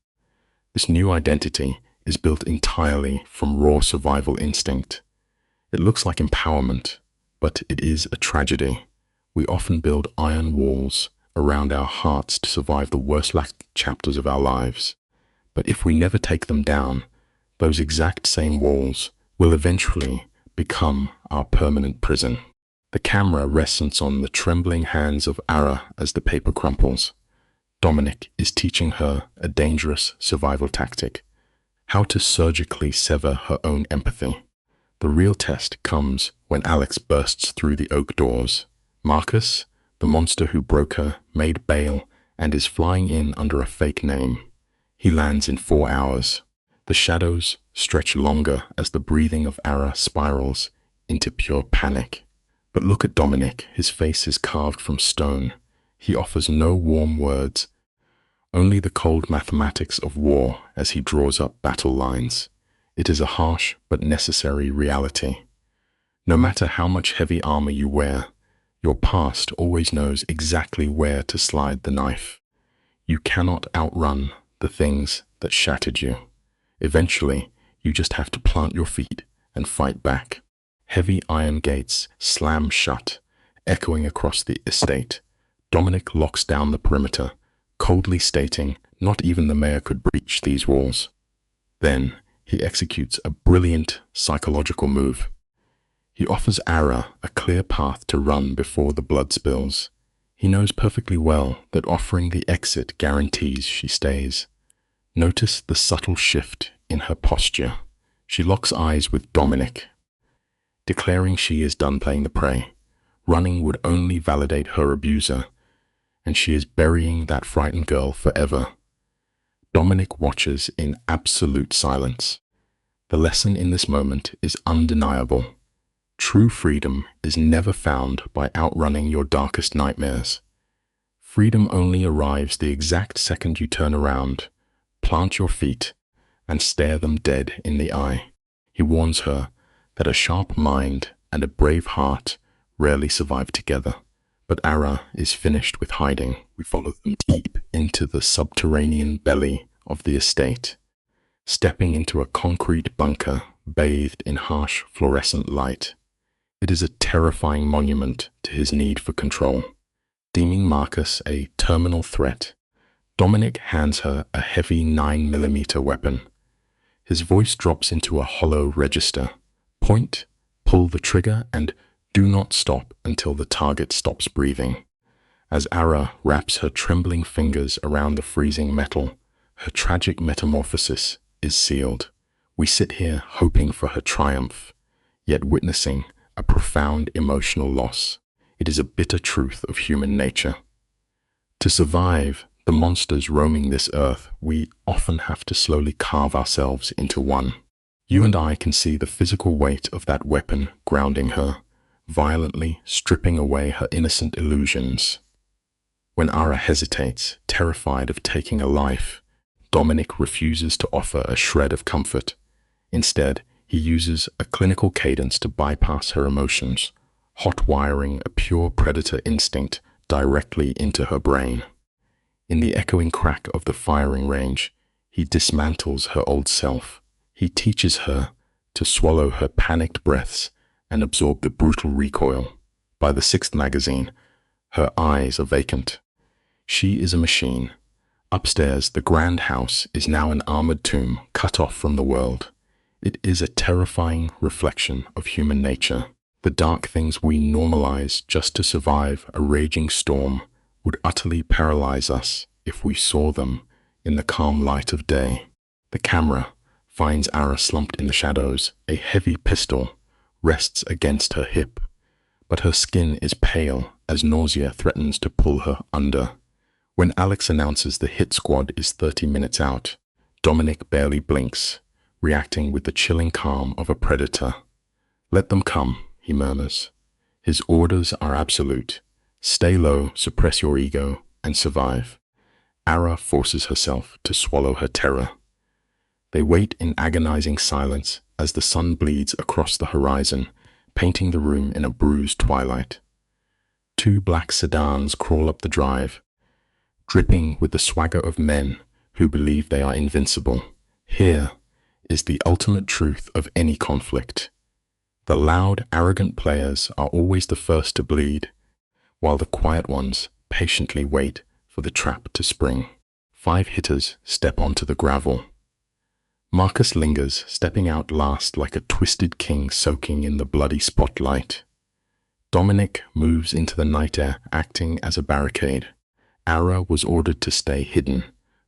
Speaker 1: This new identity is built entirely from raw survival instinct. It looks like empowerment, but it is a tragedy. We often build iron walls around our hearts to survive the worst chapters of our lives. But if we never take them down, those exact same walls will eventually become our permanent prison. The camera rests on the trembling hands of Ara as the paper crumples. Dominic is teaching her a dangerous survival tactic, how to surgically sever her own empathy. The real test comes when Alex bursts through the oak doors. Marcus, the monster who broke her, made bail and is flying in under a fake name. He lands in 4 hours. The shadows stretch longer as the breathing of Ara spirals into pure panic. But look at Dominic. His face is carved from stone. He offers no warm words, only the cold mathematics of war as he draws up battle lines. It is a harsh but necessary reality. No matter how much heavy armor you wear, your past always knows exactly where to slide the knife. You cannot outrun the things that shattered you. Eventually, you just have to plant your feet and fight back. Heavy iron gates slam shut, echoing across the estate. Dominic locks down the perimeter, coldly stating not even the mayor could breach these walls. Then, he executes a brilliant psychological move. He offers Ara a clear path to run before the blood spills. He knows perfectly well that offering the exit guarantees she stays. Notice the subtle shift in her posture. She locks eyes with Dominic, declaring she is done playing the prey. Running would only validate her abuser, and she is burying that frightened girl forever. Dominic watches in absolute silence. The lesson in this moment is undeniable. True freedom is never found by outrunning your darkest nightmares. Freedom only arrives the exact second you turn around, plant your feet, and stare them dead in the eye. He warns her that a sharp mind and a brave heart rarely survive together. But Ara is finished with hiding. We follow them deep into the subterranean belly of the estate, stepping into a concrete bunker bathed in harsh fluorescent light. It is a terrifying monument to his need for control. Deeming Marcus a terminal threat, Dominic hands her a heavy 9mm weapon. His voice drops into a hollow register. Point, pull the trigger, and do not stop until the target stops breathing. As Ara wraps her trembling fingers around the freezing metal, her tragic metamorphosis is sealed. We sit here hoping for her triumph, yet witnessing a profound emotional loss. It is a bitter truth of human nature. To survive the monsters roaming this earth, we often have to slowly carve ourselves into one. You and I can see the physical weight of that weapon grounding her, violently stripping away her innocent illusions. When Ara hesitates, terrified of taking a life, Dominic refuses to offer a shred of comfort. Instead, he uses a clinical cadence to bypass her emotions, hot-wiring a pure predator instinct directly into her brain. In the echoing crack of the firing range, he dismantles her old self. He teaches her to swallow her panicked breaths and absorb the brutal recoil. By the sixth magazine, her eyes are vacant. She is a machine. Upstairs, the grand house is now an armored tomb cut off from the world. It is a terrifying reflection of human nature. The dark things we normalize just to survive a raging storm would utterly paralyze us if we saw them in the calm light of day. The camera finds Ara slumped in the shadows. A heavy pistol rests against her hip, but her skin is pale as nausea threatens to pull her under. When Alex announces the hit squad is 30 minutes out, Dominic barely blinks, reacting with the chilling calm of a predator. "Let them come," he murmurs. His orders are absolute. Stay low, suppress your ego, and survive. Ara forces herself to swallow her terror. They wait in agonizing silence as the sun bleeds across the horizon, painting the room in a bruised twilight. Two black sedans crawl up the drive, dripping with the swagger of men who believe they are invincible. Here is the ultimate truth of any conflict. The loud, arrogant players are always the first to bleed, while the quiet ones patiently wait for the trap to spring. 5 hitters step onto the gravel. Marcus lingers, stepping out last like a twisted king soaking in the bloody spotlight. Dominic moves into the night air, acting as a barricade. Ara was ordered to stay hidden,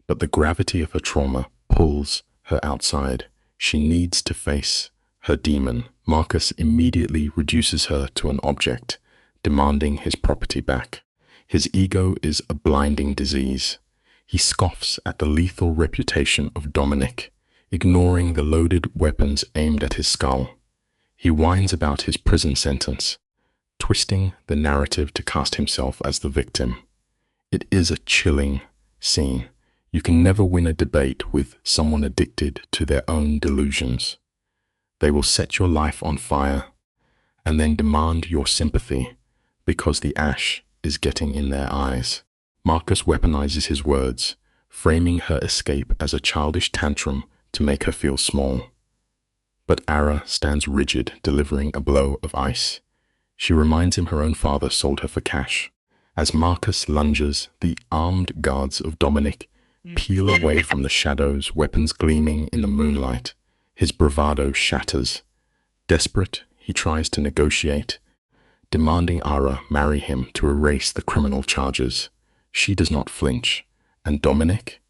Speaker 1: but the gravity of her trauma pulls her outside. She needs to face her demon. Marcus immediately reduces her to an object, demanding his property back. His ego is a blinding disease. He scoffs at the lethal reputation of Dominic, ignoring the loaded weapons aimed at his skull. He whines about his prison sentence, twisting the narrative to cast himself as the victim. It is a chilling scene. You can never win a debate with someone addicted to their own delusions. They will set your life on fire and then demand your sympathy because the ash is getting in their eyes. Marcus weaponizes his words, framing her escape as a childish tantrum to make her feel small. But Ara stands rigid, delivering a blow of ice. She reminds him her own father sold her for cash. As Marcus lunges, the armed guards of Dominic peel away from the shadows, weapons gleaming in the moonlight. His bravado shatters. Desperate, he tries to negotiate, demanding Ara marry him to erase the criminal charges. She does not flinch. And Dominic?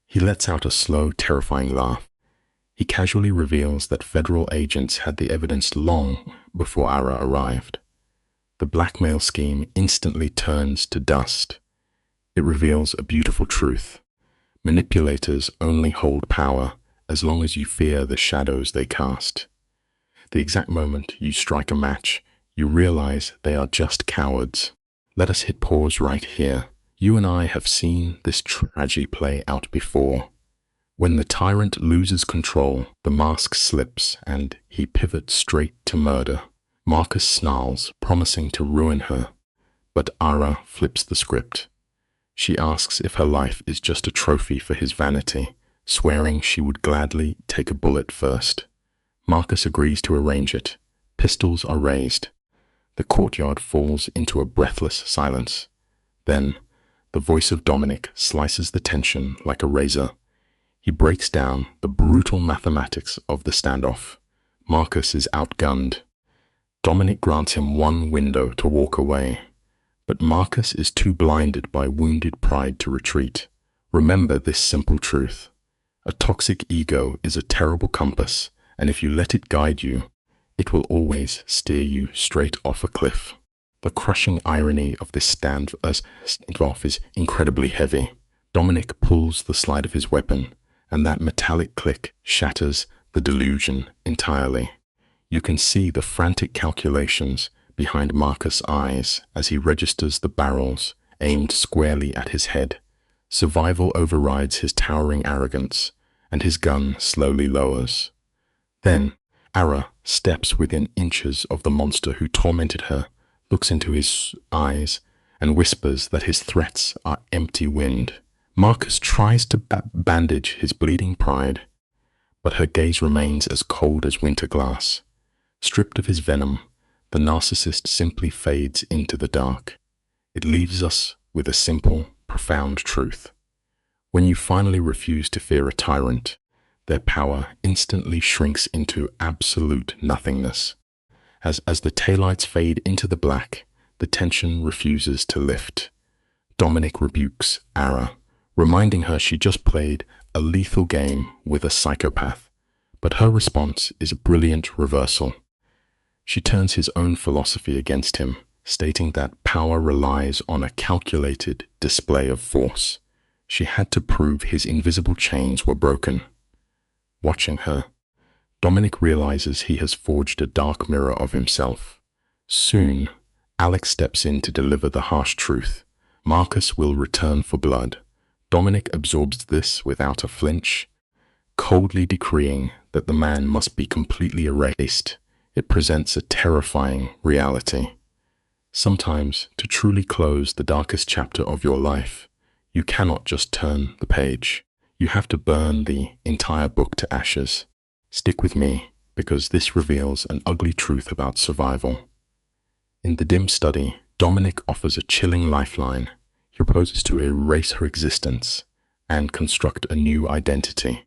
Speaker 1: He lets out a slow, terrifying laugh. He casually reveals that federal agents had the evidence long before Ara arrived. The blackmail scheme instantly turns to dust. It reveals a beautiful truth. Manipulators only hold power as long as you fear the shadows they cast. The exact moment you strike a match, you realize they are just cowards. Let us hit pause right here. You and I have seen this tragedy play out before. When the tyrant loses control, the mask slips and he pivots straight to murder. Marcus snarls, promising to ruin her, but Ara flips the script. She asks if her life is just a trophy for his vanity, swearing she would gladly take a bullet first. Marcus agrees to arrange it. Pistols are raised. The courtyard falls into a breathless silence. Then, the voice of Dominic slices the tension like a razor. He breaks down the brutal mathematics of the standoff. Marcus is outgunned. Dominic grants him one window to walk away, but Marcus is too blinded by wounded pride to retreat. Remember this simple truth. A toxic ego is a terrible compass, and if you let it guide you, it will always steer you straight off a cliff. The crushing irony of this standoff is incredibly heavy. Dominic pulls the slide of his weapon, and that metallic click shatters the delusion entirely. You can see the frantic calculations behind Marcus' eyes as he registers the barrels aimed squarely at his head. Survival overrides his towering arrogance, and his gun slowly lowers. Then, Ara steps within inches of the monster who tormented her, looks into his eyes, and whispers that his threats are empty wind. Marcus tries to bandage his bleeding pride, but her gaze remains as cold as winter glass. Stripped of his venom, the narcissist simply fades into the dark. It leaves us with a simple, profound truth. When you finally refuse to fear a tyrant, their power instantly shrinks into absolute nothingness. As the taillights fade into the black, the tension refuses to lift. Dominic rebukes Ara, reminding her she just played a lethal game with a psychopath. But her response is a brilliant reversal. She turns his own philosophy against him, stating that power relies on a calculated display of force. She had to prove his invisible chains were broken. Watching her, Dominic realizes he has forged a dark mirror of himself. Soon, Alex steps in to deliver the harsh truth. Marcus will return for blood. Dominic absorbs this without a flinch, coldly decreeing that the man must be completely erased. It presents a terrifying reality. Sometimes, to truly close the darkest chapter of your life, you cannot just turn the page. You have to burn the entire book to ashes. Stick with me, because this reveals an ugly truth about survival. In the dim study, Dominic offers a chilling lifeline. He proposes to erase her existence and construct a new identity.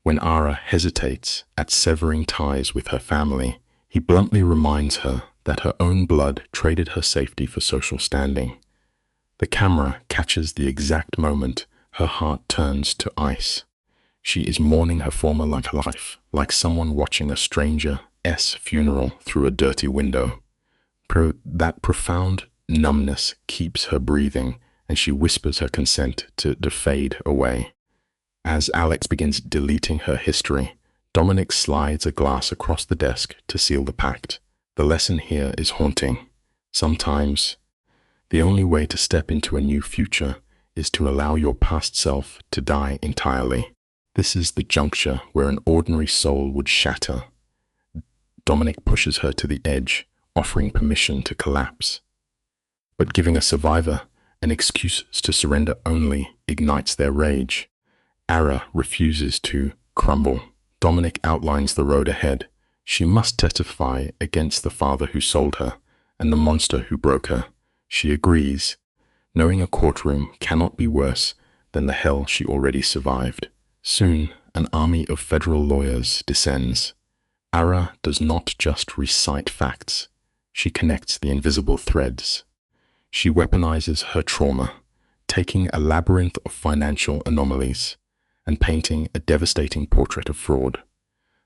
Speaker 1: When Ara hesitates at severing ties with her family, he bluntly reminds her that her own blood traded her safety for social standing. The camera catches the exact moment her heart turns to ice. She is mourning her former life, like someone watching a stranger's funeral through a dirty window. That profound numbness keeps her breathing, and she whispers her consent to fade away. As Alex begins deleting her history, Dominic slides a glass across the desk to seal the pact. The lesson here is haunting. Sometimes, the only way to step into a new future is to allow your past self to die entirely. This is the juncture where an ordinary soul would shatter. Dominic pushes her to the edge, offering permission to collapse. But giving a survivor an excuse to surrender only ignites their rage. Ara refuses to crumble. Dominic outlines the road ahead. She must testify against the father who sold her and the monster who broke her. She agrees, knowing a courtroom cannot be worse than the hell she already survived. Soon, an army of federal lawyers descends. Ara does not just recite facts. She connects the invisible threads. She weaponizes her trauma, taking a labyrinth of financial anomalies and painting a devastating portrait of fraud.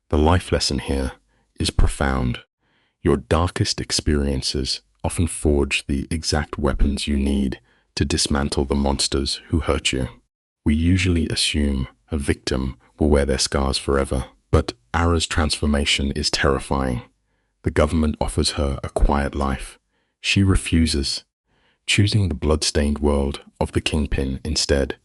Speaker 1: The life lesson here is profound. Your darkest experiences often forge the exact weapons you need to dismantle the monsters who hurt you. We usually assume a victim will wear their scars forever, but Ara's transformation is terrifying. The government offers her a quiet life. She refuses, choosing the blood-stained world of the kingpin instead.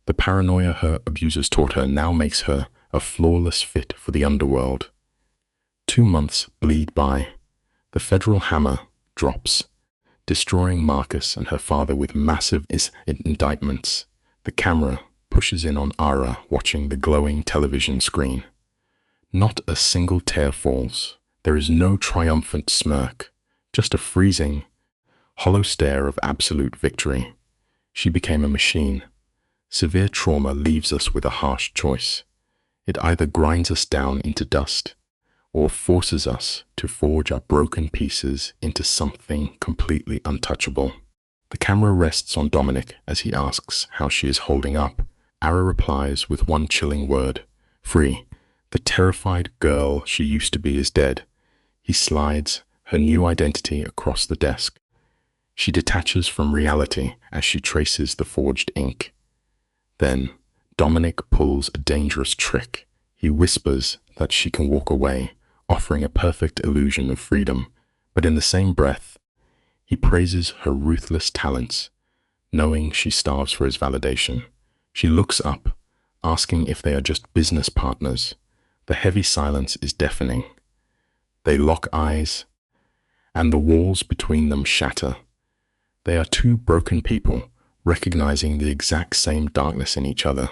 Speaker 1: The paranoia her abusers taught her now makes her a flawless fit for the underworld. 2 months bleed by. The federal hammer drops, destroying Marcus and her father with massive indictments. The camera pushes in on Ara watching the glowing television screen. Not a single tear falls. There is no triumphant smirk, just a freezing, hollow stare of absolute victory. She became a machine. Severe trauma leaves us with a harsh choice. It either grinds us down into dust or forces us to forge our broken pieces into something completely untouchable. The camera rests on Dominic as he asks how she is holding up. Ara replies with one chilling word: free. The terrified girl she used to be is dead. He slides her new identity across the desk. She detaches from reality as she traces the forged ink. Then, Dominic pulls a dangerous trick. He whispers that she can walk away, offering a perfect illusion of freedom. But in the same breath, he praises her ruthless talents, knowing she starves for his validation. She looks up, asking if they are just business partners. The heavy silence is deafening. They lock eyes, and the walls between them shatter. They are two broken people, recognizing the exact same darkness in each other.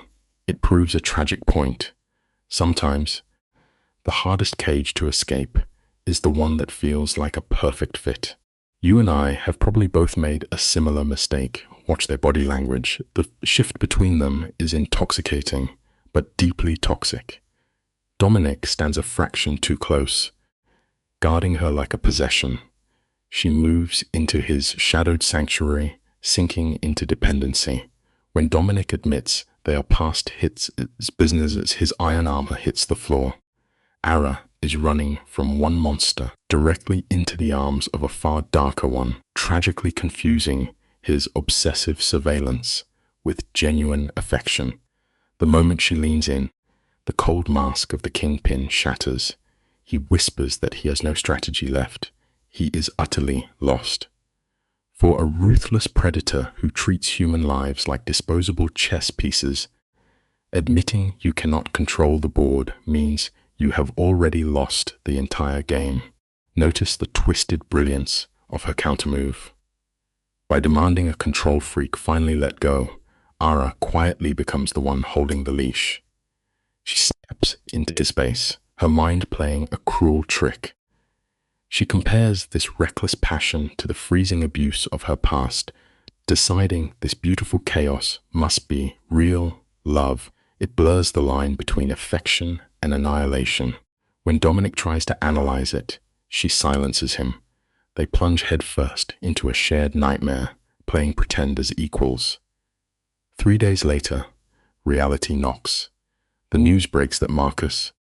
Speaker 1: It proves a tragic point. Sometimes, the hardest cage to escape is the one that feels like a perfect fit. You and I have probably both made a similar mistake. Watch their body language. The shift between them is intoxicating, but deeply toxic. Dominic stands a fraction too close, guarding her like a possession. She moves into his shadowed sanctuary, sinking into dependency. When Dominic admits they are past his business as his iron armor hits the floor, Ara is running from one monster directly into the arms of a far darker one, tragically confusing his obsessive surveillance with genuine affection. The moment she leans in, the cold mask of the kingpin shatters. He whispers that he has no strategy left. He is utterly lost. For a ruthless predator who treats human lives like disposable chess pieces, admitting you cannot control the board means you have already lost the entire game. Notice the twisted brilliance of her countermove. By demanding a control freak finally let go, Ara quietly becomes the one holding the leash. She steps into his space, her mind playing a cruel trick. She compares this reckless passion to the freezing abuse of her past, deciding this beautiful chaos must be real love. It blurs the line between affection and annihilation. When Dominic tries to analyze it, she silences him. They plunge headfirst into a shared nightmare, playing pretend as equals. 3 days later, reality knocks. The news breaks that Marcus,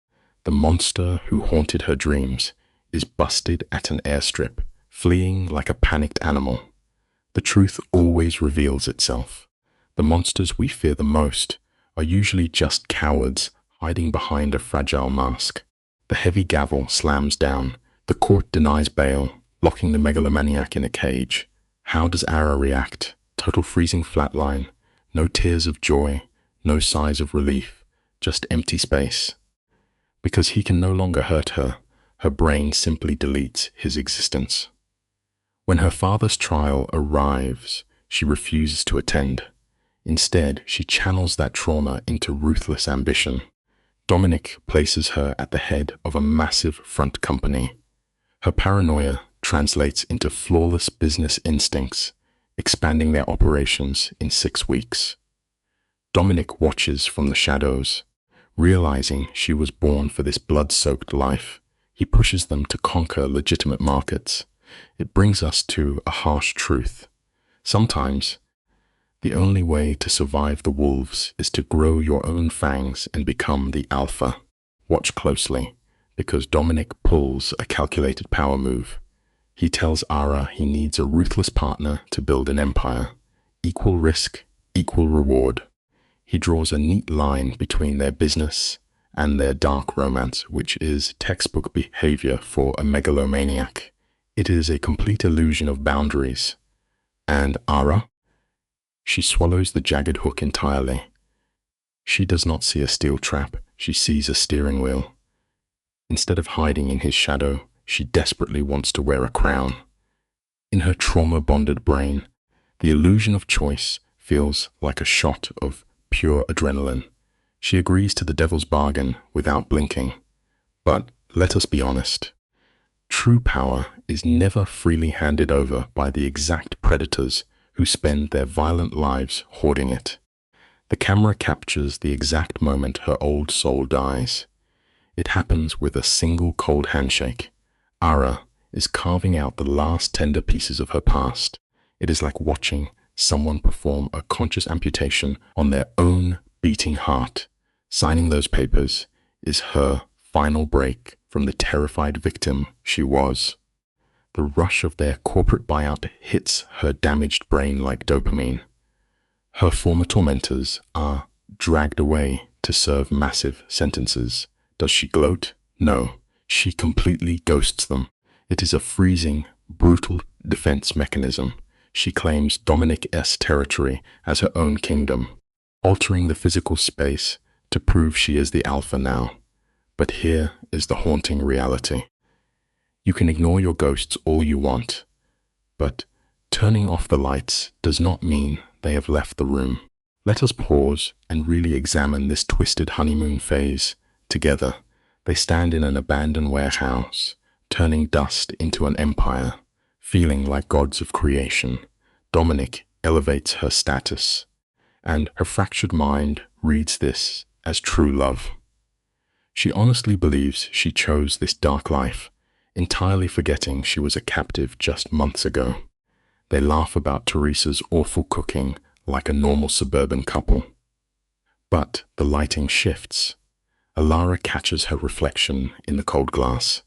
Speaker 1: the monster who haunted her dreams, is busted at an airstrip, fleeing like a panicked animal. The truth always reveals itself. The monsters we fear the most are usually just cowards hiding behind a fragile mask. The heavy gavel slams down. The court denies bail, locking the megalomaniac in a cage. How does Ara react? Total freezing flatline. No tears of joy, no sighs of relief, just empty space. Because he can no longer hurt her, her brain simply deletes his existence. When her father's trial arrives, she refuses to attend. Instead, she channels that trauma into ruthless ambition. Dominic places her at the head of a massive front company. Her paranoia translates into flawless business instincts, expanding their operations in 6 weeks. Dominic watches from the shadows, realizing she was born for this blood-soaked life. He pushes them to conquer legitimate markets. It brings us to a harsh truth. Sometimes, the only way to survive the wolves is to grow your own fangs and become the alpha. Watch closely, because Dominic pulls a calculated power move. He tells Ara he needs a ruthless partner to build an empire. Equal risk, equal reward. He draws a neat line between their business and their dark romance, which is textbook behavior for a megalomaniac. It is a complete illusion of boundaries. And Ara? She swallows the jagged hook entirely. She does not see a steel trap, she sees a steering wheel. Instead of hiding in his shadow, she desperately wants to wear a crown. In her trauma-bonded brain, the illusion of choice feels like a shot of pure adrenaline. She agrees to the devil's bargain without blinking. But let us be honest. True power is never freely handed over by the exact predators who spend their violent lives hoarding it. The camera captures the exact moment her old soul dies. It happens with a single cold handshake. Ara is carving out the last tender pieces of her past. It is like watching someone perform a conscious amputation on their own beating heart. Signing those papers is her final break from the terrified victim she was. The rush of their corporate buyout hits her damaged brain like dopamine. Her former tormentors are dragged away to serve massive sentences. Does she gloat? No, she completely ghosts them. It is a freezing, brutal defense mechanism. She claims Dominic-S territory as her own kingdom, altering the physical space to prove she is the alpha now. But here is the haunting reality. You can ignore your ghosts all you want, but Turning off the lights does not mean they have left the room. Let us pause and really examine this twisted honeymoon phase together. They stand in an abandoned warehouse, turning dust into an empire, feeling like gods of creation. Dominic elevates her status, and her fractured mind reads this as true love. She honestly believes she chose this dark life, entirely forgetting she was a captive just months ago. They laugh about Teresa's awful cooking like a normal suburban couple. But the lighting shifts. Alara catches her reflection in the cold glass.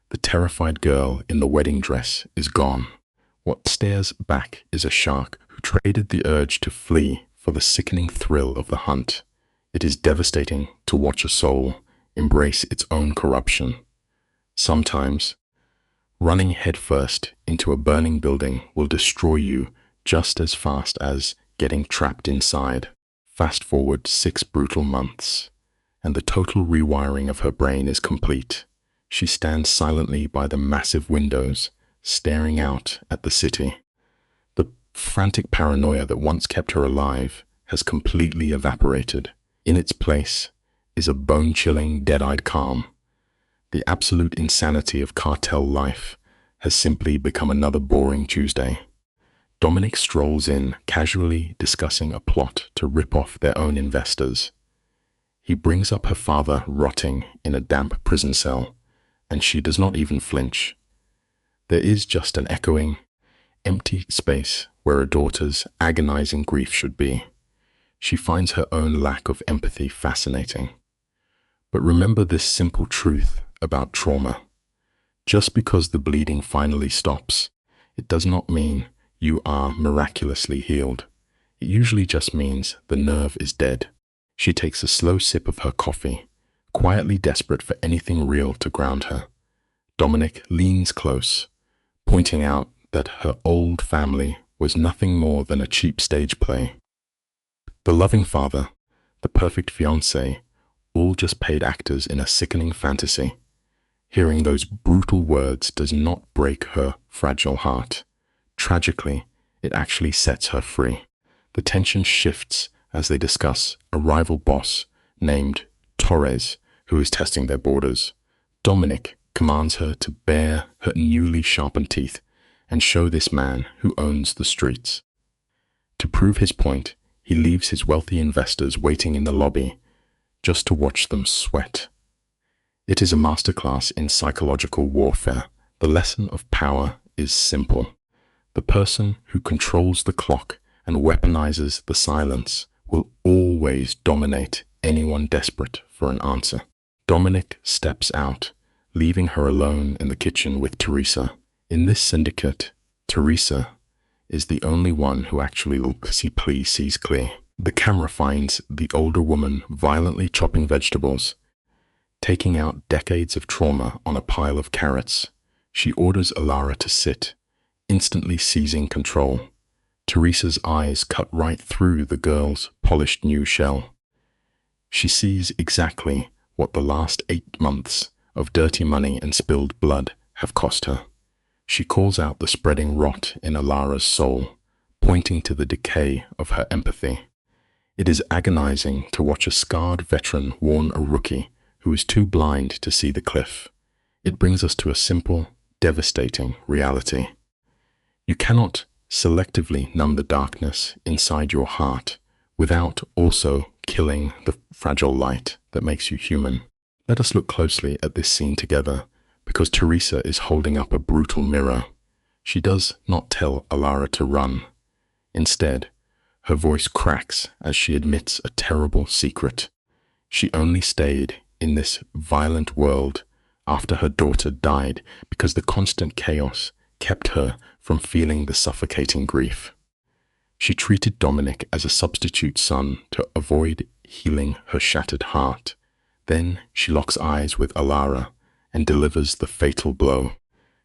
Speaker 1: The terrified girl in the wedding dress is gone. What stares back is a shark who traded the urge to flee for the sickening thrill of the hunt. It is devastating to watch a soul embrace its own corruption. Sometimes, running headfirst into a burning building will destroy you just as fast as getting trapped inside. Fast forward 6 brutal months, and the total rewiring of her brain is complete. She stands silently by the massive windows, staring out at the city. The frantic paranoia that once kept her alive has completely evaporated. In its place is a bone-chilling, dead-eyed calm. The absolute insanity of cartel life has simply become another boring Tuesday. Dominic strolls in, casually discussing a plot to rip off their own investors. He brings up her father rotting in a damp prison cell, and she does not even flinch. There is just an echoing, empty space where a daughter's agonizing grief should be. She finds her own lack of empathy fascinating. But remember this simple truth about trauma. Just because the bleeding finally stops, it does not mean you are miraculously healed. It usually just means the nerve is dead. She takes a slow sip of her coffee, quietly desperate for anything real to ground her. Dominic leans close, pointing out that her old family was nothing more than a cheap stage play. The loving father, the perfect fiancé, all just paid actors in a sickening fantasy. Hearing those brutal words does not break her fragile heart. Tragically, it actually sets her free. The tension shifts as they discuss a rival boss named Torres, who is testing their borders. Dominic commands her to bare her newly sharpened teeth and show this man who owns the streets. To prove his point, he leaves his wealthy investors waiting in the lobby just to watch them sweat. It is a masterclass in psychological warfare. The lesson of power is simple. The person who controls the clock and weaponizes the silence will always dominate anyone desperate for an answer. Dominic steps out, leaving her alone in the kitchen with Teresa. In this syndicate, Teresa is the only one who actually sees clear. The camera finds the older woman violently chopping vegetables, taking out decades of trauma on a pile of carrots. She orders Alara to sit, instantly seizing control. Teresa's eyes cut right through the girl's polished new shell. She sees exactly what the last 8 months of dirty money and spilled blood have cost her. She calls out the spreading rot in Alara's soul, pointing to the decay of her empathy. It is agonizing to watch a scarred veteran warn a rookie who is too blind to see the cliff. It brings us to a simple, devastating reality. You cannot selectively numb the darkness inside your heart without also killing the fragile light that makes you human. Let us look closely at this scene together, because Teresa is holding up a brutal mirror. She does not tell Alara to run. Instead, her voice cracks as she admits a terrible secret. She only stayed in this violent world after her daughter died because the constant chaos kept her from feeling the suffocating grief. She treated Dominic as a substitute son to avoid healing her shattered heart. Then she locks eyes with Alara and delivers the fatal blow.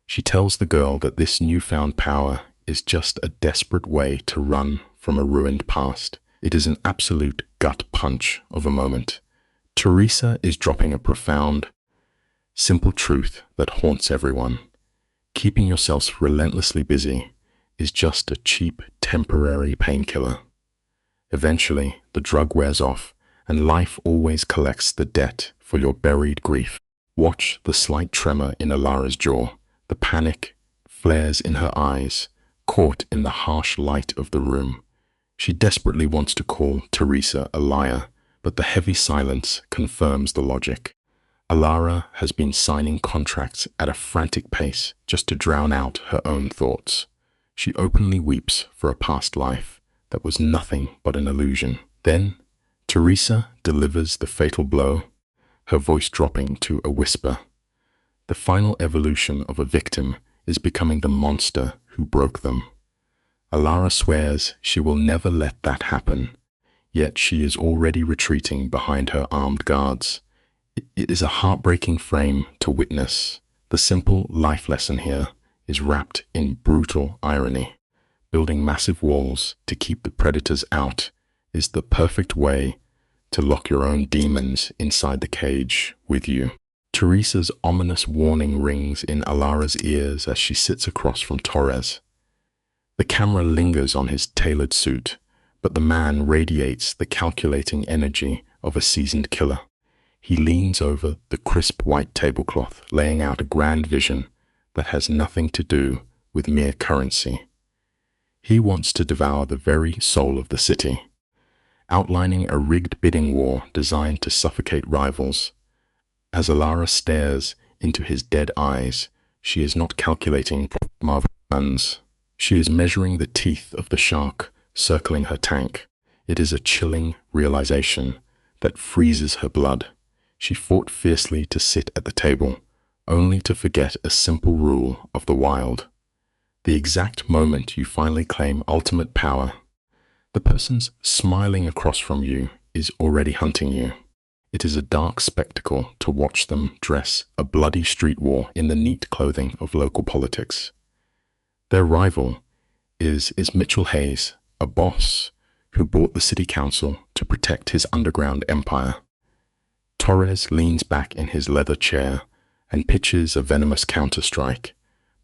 Speaker 1: She tells the girl that this newfound power is just a desperate way to run from a ruined past. It is an absolute gut punch of a moment. Teresa is dropping a profound, simple truth that haunts everyone. Keeping yourselves relentlessly busy is just a cheap, temporary painkiller. Eventually, the drug wears off, and life always collects the debt for your buried grief. Watch the slight tremor in Alara's jaw, the panic flares in her eyes, caught in the harsh light of the room. She desperately wants to call Teresa a liar, but the heavy silence confirms the logic. Alara has been signing contracts at a frantic pace just to drown out her own thoughts. She openly weeps for a past life that was nothing but an illusion. Then, Teresa delivers the fatal blow, her voice dropping to a whisper. The final evolution of a victim is becoming the monster who broke them. Alara swears she will never let that happen, yet she is already retreating behind her armed guards. It is a heartbreaking frame to witness. The simple life lesson here is wrapped in brutal irony. Building massive walls to keep the predators out is the perfect way to lock your own demons inside the cage with you. Teresa's ominous warning rings in Alara's ears as she sits across from Torres. The camera lingers on his tailored suit, but the man radiates the calculating energy of a seasoned killer. He leans over the crisp white tablecloth, laying out a grand vision that has nothing to do with mere currency. He wants to devour the very soul of the city, outlining a rigged bidding war designed to suffocate rivals. As Alara stares into his dead eyes, she is not calculating Marvel guns. She is measuring the teeth of the shark circling her tank. It is a chilling realization that freezes her blood. She fought fiercely to sit at the table, only to forget a simple rule of the wild. The exact moment you finally claim ultimate power, the person's smiling across from you is already hunting you. It is a dark spectacle to watch them dress a bloody street war in the neat clothing of local politics. Their rival is Mitchell Hayes, a boss who bought the city council to protect his underground empire. Torres leans back in his leather chair and pitches a venomous counterstrike,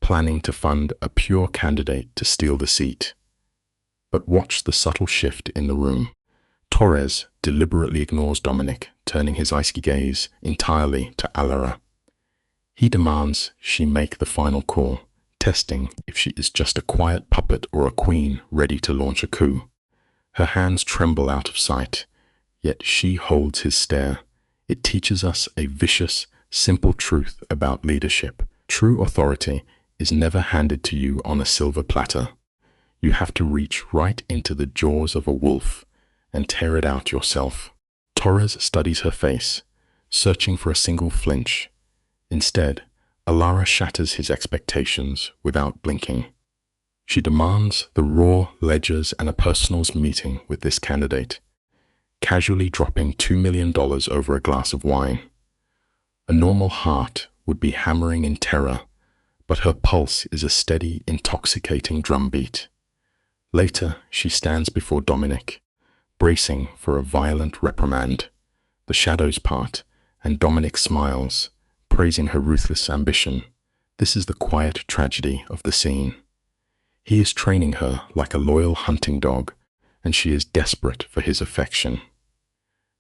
Speaker 1: planning to fund a pure candidate to steal the seat. But watch the subtle shift in the room. Torres deliberately ignores Dominic, turning his icy gaze entirely to Alara. He demands she make the final call, testing if she is just a quiet puppet or a queen ready to launch a coup. Her hands tremble out of sight, yet she holds his stare. It teaches us a vicious, simple truth about leadership. True authority is never handed to you on a silver platter. You have to reach right into the jaws of a wolf and tear it out yourself. Torres studies her face, searching for a single flinch. Instead, Alara shatters his expectations without blinking. She demands the raw ledgers and a personals meeting with this candidate, casually dropping $2 million over a glass of wine. A normal heart would be hammering in terror, but her pulse is a steady, intoxicating drumbeat. Later, she stands before Dominic, bracing for a violent reprimand. The shadows part, and Dominic smiles, praising her ruthless ambition. This is the quiet tragedy of the scene. He is training her like a loyal hunting dog, and she is desperate for his affection.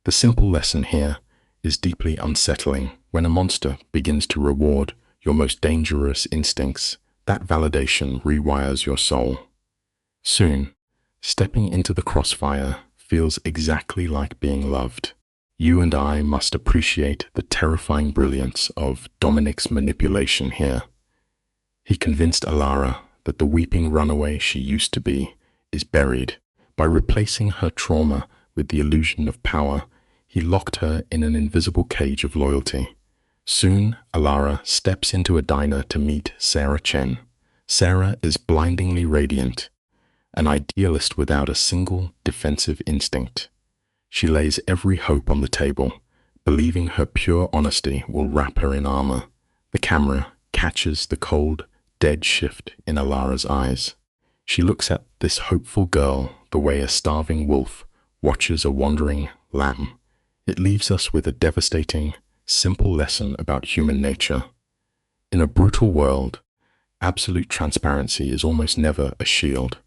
Speaker 1: The simple lesson here is deeply unsettling. When a monster begins to reward your most dangerous instincts, that validation rewires your soul. Soon, stepping into the crossfire feels exactly like being loved. You and I must appreciate the terrifying brilliance of Dominic's manipulation here. He convinced Alara that the weeping runaway she used to be is buried. By replacing her trauma with the illusion of power, he locked her in an invisible cage of loyalty. Soon, Alara steps into a diner to meet Sarah Chen. Sarah is blindingly radiant, an idealist without a single defensive instinct. She lays every hope on the table, believing her pure honesty will wrap her in armor. The camera catches the cold, dead shift in Alara's eyes. She looks at this hopeful girl the way a starving wolf watches a wandering lamb. It leaves us with a devastating, simple lesson about human nature. In a brutal world, Absolute transparency is almost never a shield.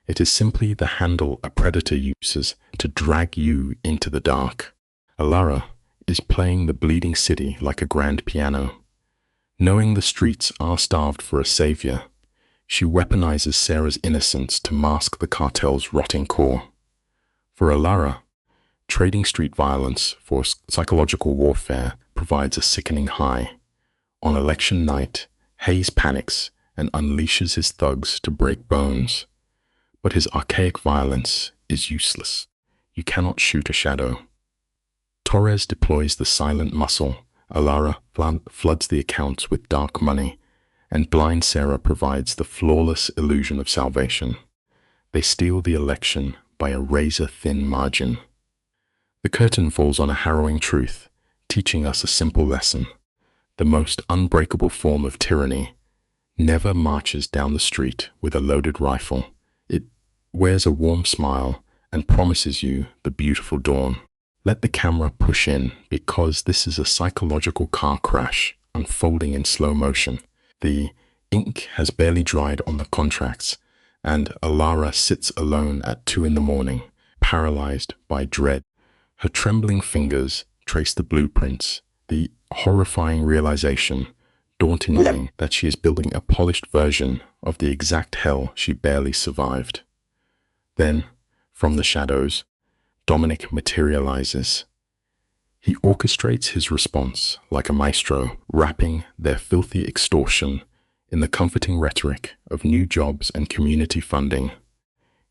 Speaker 1: It is simply the handle a predator uses to drag you into the dark. Alara is playing the bleeding city like a grand piano. Knowing the streets are starved for a savior, she weaponizes Sarah's innocence to mask the cartel's rotting core. For Alara, trading street violence for psychological warfare provides a sickening high. On election night, Hayes panics and unleashes his thugs to break bones. But his archaic violence is useless. You cannot shoot a shadow. Torres deploys the silent muscle. Alara floods the accounts with dark money, and blind Sarah provides the flawless illusion of salvation. They steal the election by a razor-thin margin. The curtain falls on a harrowing truth, teaching us a simple lesson. The most unbreakable form of tyranny never marches down the street with a loaded rifle. It wears a warm smile and promises you the beautiful dawn. Let the camera push in, because this is a psychological car crash unfolding in slow motion. The ink has barely dried on the contracts, and Alara sits alone at 2 a.m, paralyzed by dread. Her trembling fingers trace the blueprints, the horrifying realization daunting that she is building a polished version of the exact hell she barely survived. Then, from the shadows, Dominic materializes. He orchestrates his response like a maestro, wrapping their filthy extortion in the comforting rhetoric of new jobs and community funding.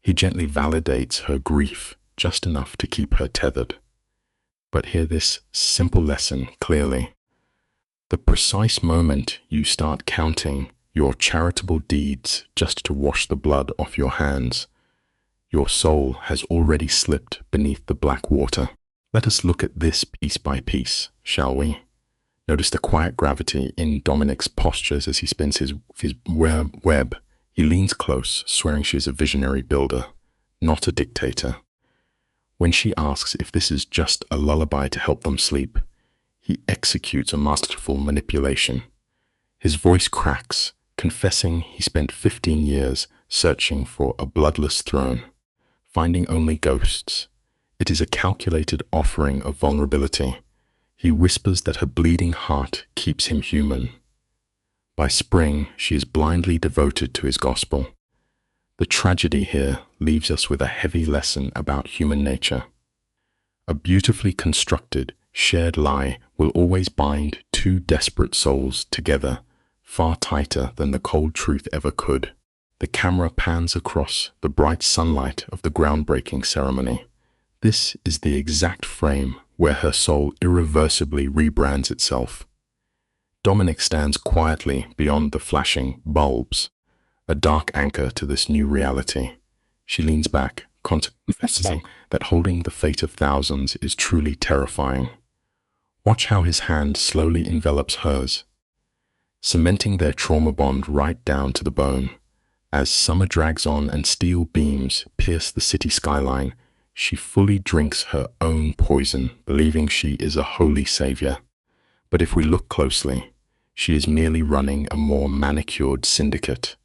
Speaker 1: He gently validates her grief just enough to keep her tethered. But hear this simple lesson clearly. The precise moment you start counting your charitable deeds just to wash the blood off your hands, your soul has already slipped beneath the black water. Let us look at this piece by piece, shall we? Notice the quiet gravity in Dominic's postures as he spins his web. He leans close, swearing she is a visionary builder, not a dictator. When she asks if this is just a lullaby to help them sleep, he executes a masterful manipulation. His voice cracks, confessing he spent 15 years searching for a bloodless throne, finding only ghosts. It is a calculated offering of vulnerability. He whispers that her bleeding heart keeps him human. By spring, she is blindly devoted to his gospel. The tragedy here leaves us with a heavy lesson about human nature. A beautifully constructed, shared lie will always bind two desperate souls together, far tighter than the cold truth ever could. The camera pans across the bright sunlight of the groundbreaking ceremony. This is the exact frame where her soul irreversibly rebrands itself. Dominic stands quietly beyond the flashing bulbs, a dark anchor to this new reality. She leans back, confessing that holding the fate of thousands is truly terrifying. Watch how his hand slowly envelops hers, cementing their trauma bond right down to the bone. As summer drags on and steel beams pierce the city skyline, she fully drinks her own poison, believing she is a holy savior. But if we look closely, she is merely running a more manicured syndicate.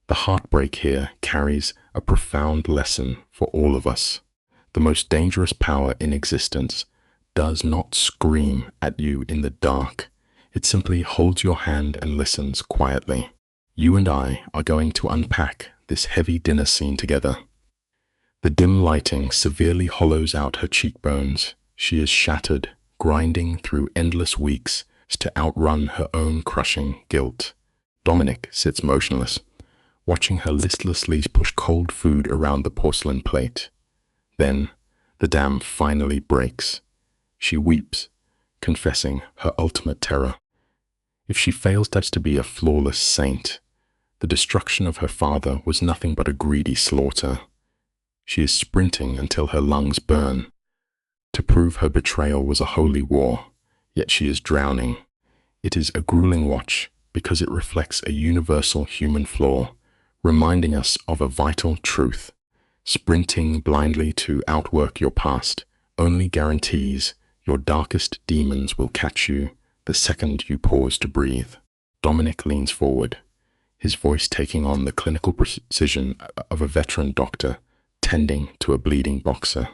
Speaker 1: The heartbreak here carries a profound lesson for all of us. The most dangerous power in existence does not scream at you in the dark. It simply holds your hand and listens quietly. You and I are going to unpack this heavy dinner scene together. The dim lighting severely hollows out her cheekbones. She is shattered, grinding through endless weeks to outrun her own crushing guilt. Dominic sits motionless, watching her listlessly push cold food around the porcelain plate. Then, the dam finally breaks. She weeps, confessing her ultimate terror. If she fails to be a flawless saint, the destruction of her father was nothing but a greedy slaughter. She is sprinting until her lungs burn, to prove her betrayal was a holy war, yet she is drowning. It is a grueling watch because it reflects a universal human flaw, reminding us of a vital truth. Sprinting blindly to outwork your past only guarantees your darkest demons will catch you the second you pause to breathe. Dominic leans forward, his voice taking on the clinical precision of a veteran doctor tending to a bleeding boxer.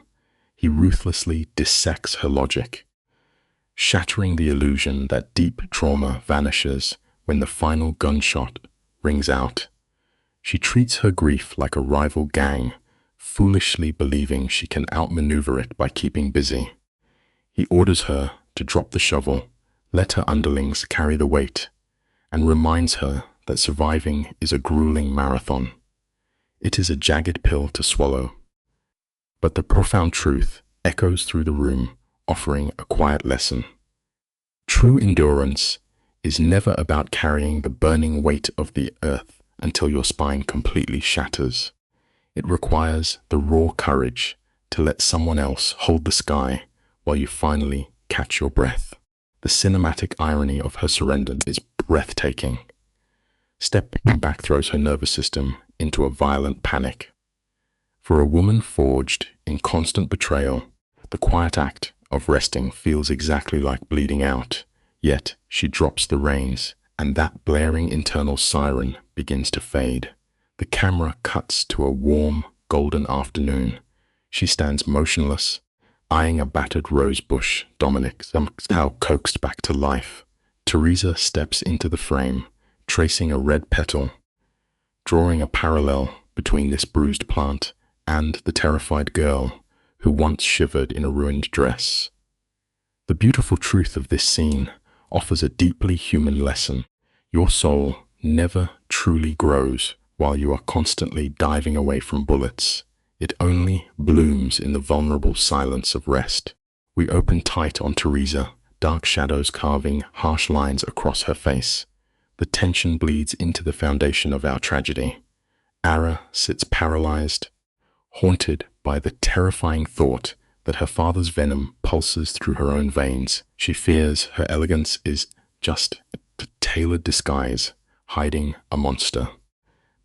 Speaker 1: He ruthlessly dissects her logic, shattering the illusion that deep trauma vanishes when the final gunshot rings out. She treats her grief like a rival gang, foolishly believing she can outmaneuver it by keeping busy. He orders her to drop the shovel, let her underlings carry the weight, and reminds her that surviving is a grueling marathon. It is a jagged pill to swallow, but the profound truth echoes through the room, offering a quiet lesson. True endurance is never about carrying the burning weight of the earth until your spine completely shatters. It requires the raw courage to let someone else hold the sky while you finally catch your breath. The cinematic irony of her surrender is breathtaking. Stepping back throws her nervous system into a violent panic. For a woman forged in constant betrayal, the quiet act of resting feels exactly like bleeding out. Yet she drops the reins, and that blaring internal siren begins to fade. The camera cuts to a warm, golden afternoon. She stands motionless, eyeing a battered rose bush Dominic somehow coaxed back to life. Teresa steps into the frame, tracing a red petal, drawing a parallel between this bruised plant and the terrified girl who once shivered in a ruined dress. The beautiful truth of this scene offers a deeply human lesson. Your soul never truly grows while you are constantly diving away from bullets. It only blooms in the vulnerable silence of rest. We open tight on Teresa, dark shadows carving harsh lines across her face. The tension bleeds into the foundation of our tragedy. Ara sits paralyzed, haunted by the terrifying thought that her father's venom pulses through her own veins. She fears her elegance is just a tailored disguise, hiding a monster.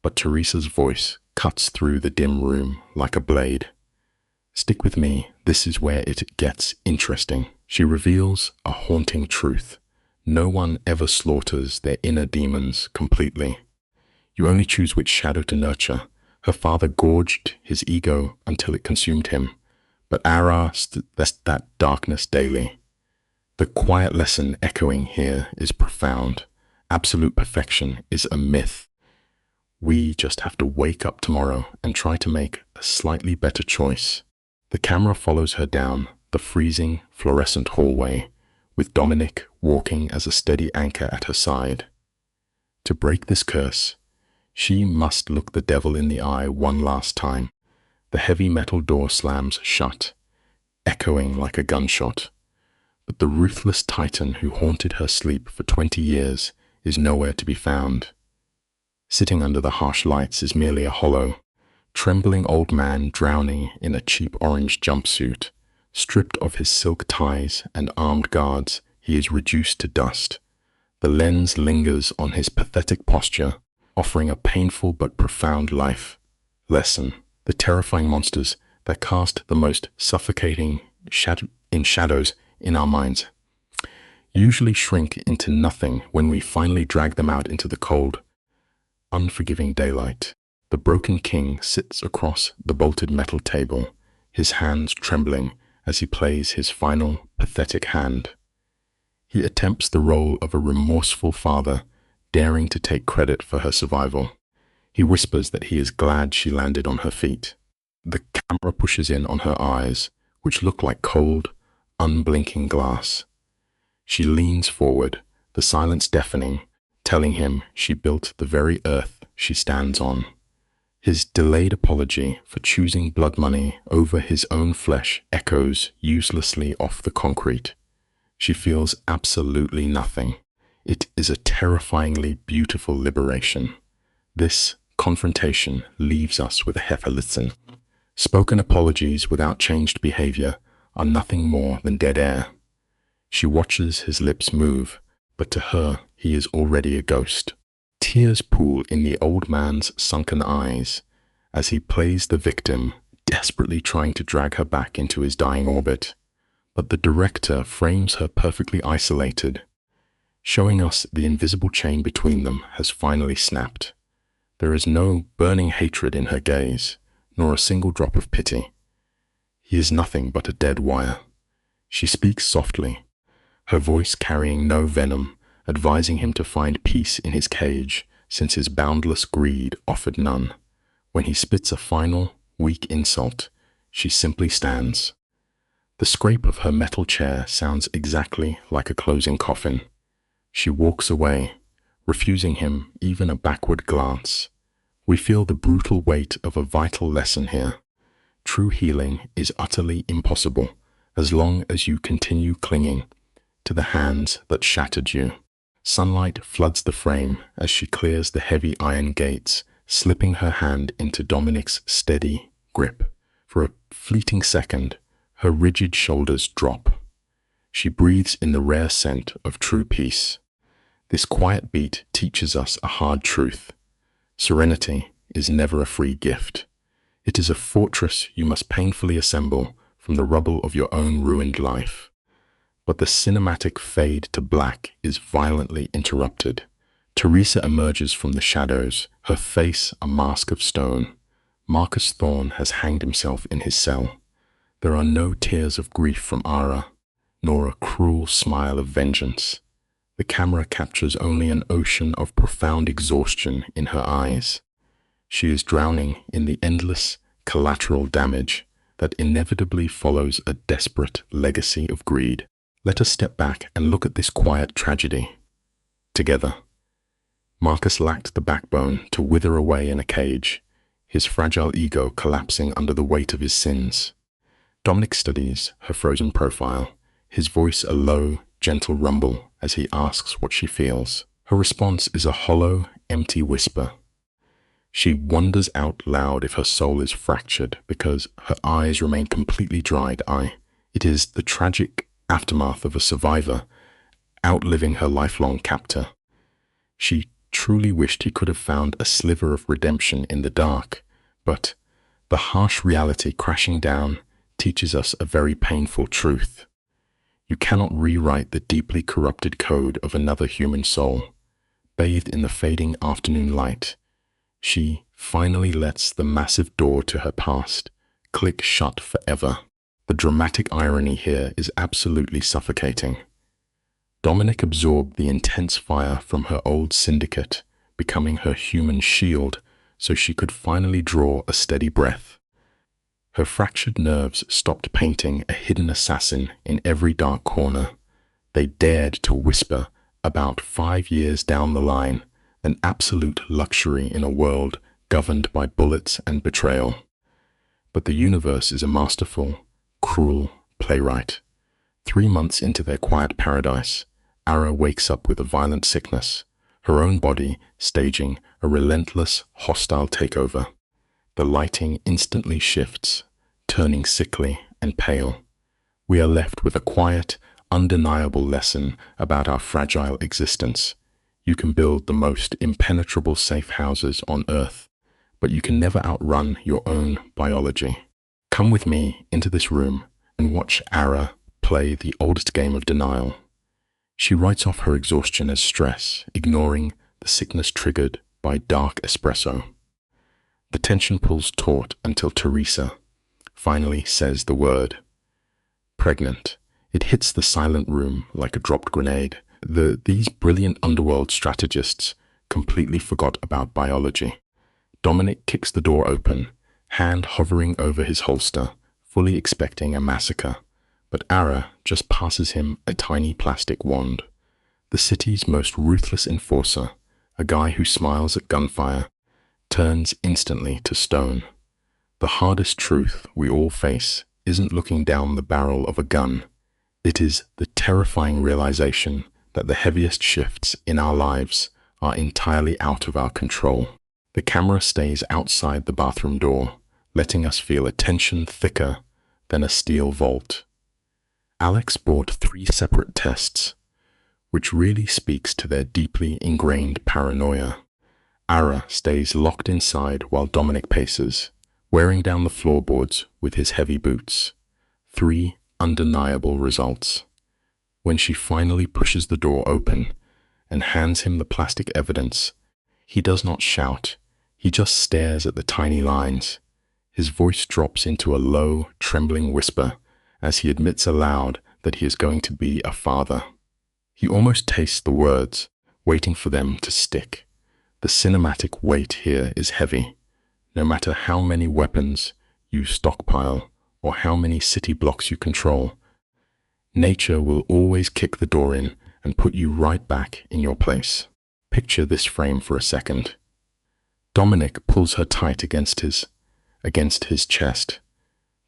Speaker 1: But Teresa's voice cuts through the dim room like a blade. Stick with me, this is where it gets interesting. She reveals a haunting truth. No one ever slaughters their inner demons completely. You only choose which shadow to nurture. Her father gorged his ego until it consumed him, but Ara that darkness daily. The quiet lesson echoing here is profound. Absolute perfection is a myth. We just have to wake up tomorrow and try to make a slightly better choice. The camera follows her down the freezing, fluorescent hallway, with Dominic walking as a steady anchor at her side. To break this curse, she must look the devil in the eye one last time. The heavy metal door slams shut, echoing like a gunshot. But the ruthless titan who haunted her sleep for 20 years is nowhere to be found. Sitting under the harsh lights is merely a hollow, trembling old man drowning in a cheap orange jumpsuit. Stripped of his silk ties and armed guards, he is reduced to dust. The lens lingers on his pathetic posture, offering a painful but profound life lesson. The terrifying monsters that cast the most suffocating shadows in our minds usually shrink into nothing when we finally drag them out into the cold, unforgiving daylight. The broken king sits across the bolted metal table, his hands trembling as he plays his final pathetic hand. He attempts the role of a remorseful father, daring to take credit for her survival. He whispers that he is glad she landed on her feet. The camera pushes in on her eyes, which look like cold, unblinking glass. She leans forward, the silence deafening, telling him she built the very earth she stands on. His delayed apology for choosing blood money over his own flesh echoes uselessly off the concrete. She feels absolutely nothing. It is a terrifyingly beautiful liberation. This confrontation leaves us with a heifer lesson. Spoken apologies without changed behavior are nothing more than dead air. She watches his lips move, but to her, he is already a ghost. Tears pool in the old man's sunken eyes as he plays the victim, desperately trying to drag her back into his dying orbit. But the director frames her perfectly isolated. showing us the invisible chain between them has finally snapped. There is no burning hatred in her gaze, nor a single drop of pity. He is nothing but a dead wire. She speaks softly, her voice carrying no venom, advising him to find peace in his cage, since his boundless greed offered none. When he spits a final, weak insult, she simply stands. The scrape of her metal chair sounds exactly like a closing coffin. She walks away, refusing him even a backward glance. We feel the brutal weight of a vital lesson here. True healing is utterly impossible as long as you continue clinging to the hands that shattered you. Sunlight floods the frame as she clears the heavy iron gates, slipping her hand into Dominic's steady grip. For a fleeting second, her rigid shoulders drop. She breathes in the rare scent of true peace. This quiet beat teaches us a hard truth. Serenity is never a free gift. It is a fortress you must painfully assemble from the rubble of your own ruined life. But the cinematic fade to black is violently interrupted. Teresa emerges from the shadows, her face a mask of stone. Marcus Thorne has hanged himself in his cell. There are no tears of grief from Ara, nor a cruel smile of vengeance. The camera captures only an ocean of profound exhaustion in her eyes. She is drowning in the endless collateral damage that inevitably follows a desperate legacy of greed. Let us step back and look at this quiet tragedy together. Marcus lacked the backbone to wither away in a cage, his fragile ego collapsing under the weight of his sins. Dominic studies her frozen profile, his voice a low, gentle rumble as he asks what she feels. Her response is a hollow, empty whisper. She wonders out loud if her soul is fractured because her eyes remain completely dried-eye. It is the tragic aftermath of a survivor outliving her lifelong captor. She truly wished he could have found a sliver of redemption in the dark, but the harsh reality crashing down teaches us a very painful truth. You cannot rewrite the deeply corrupted code of another human soul. Bathed in the fading afternoon light, she finally lets the massive door to her past click shut forever. The dramatic irony here is absolutely suffocating. Dominic absorbed the intense fire from her old syndicate, becoming her human shield so she could finally draw a steady breath. Her fractured nerves stopped painting a hidden assassin in every dark corner. They dared to whisper about 5 years down the line, an absolute luxury in a world governed by bullets and betrayal. But the universe is a masterful, cruel playwright. 3 months into their quiet paradise, Ara wakes up with a violent sickness, her own body staging a relentless, hostile takeover. The lighting instantly shifts, turning sickly and pale. We are left with a quiet, undeniable lesson about our fragile existence. You can build the most impenetrable safe houses on Earth, but you can never outrun your own biology. Come with me into this room and watch Ara play the oldest game of denial. She writes off her exhaustion as stress, ignoring the sickness triggered by dark espresso. The tension pulls taut until Teresa finally says the word. Pregnant. It hits the silent room like a dropped grenade. These brilliant underworld strategists completely forgot about biology. Dominic kicks the door open, hand hovering over his holster, fully expecting a massacre. But Ara just passes him a tiny plastic wand. The city's most ruthless enforcer, a guy who smiles at gunfire, turns instantly to stone. The hardest truth we all face isn't looking down the barrel of a gun. It is the terrifying realization that the heaviest shifts in our lives are entirely out of our control. The camera stays outside the bathroom door, letting us feel a tension thicker than a steel vault. Alex bought 3 separate tests, which really speaks to their deeply ingrained paranoia. Ara stays locked inside while Dominic paces, wearing down the floorboards with his heavy boots. 3 undeniable results. When she finally pushes the door open, and hands him the plastic evidence. He does not shout. He just stares at the tiny lines. His voice drops into a low, trembling whisper as he admits aloud that he is going to be a father. He almost tastes the words, waiting for them to stick. The cinematic weight here is heavy. No matter how many weapons you stockpile or how many city blocks you control, nature will always kick the door in and put you right back in your place. Picture this frame for a second. Dominic pulls her tight against his chest.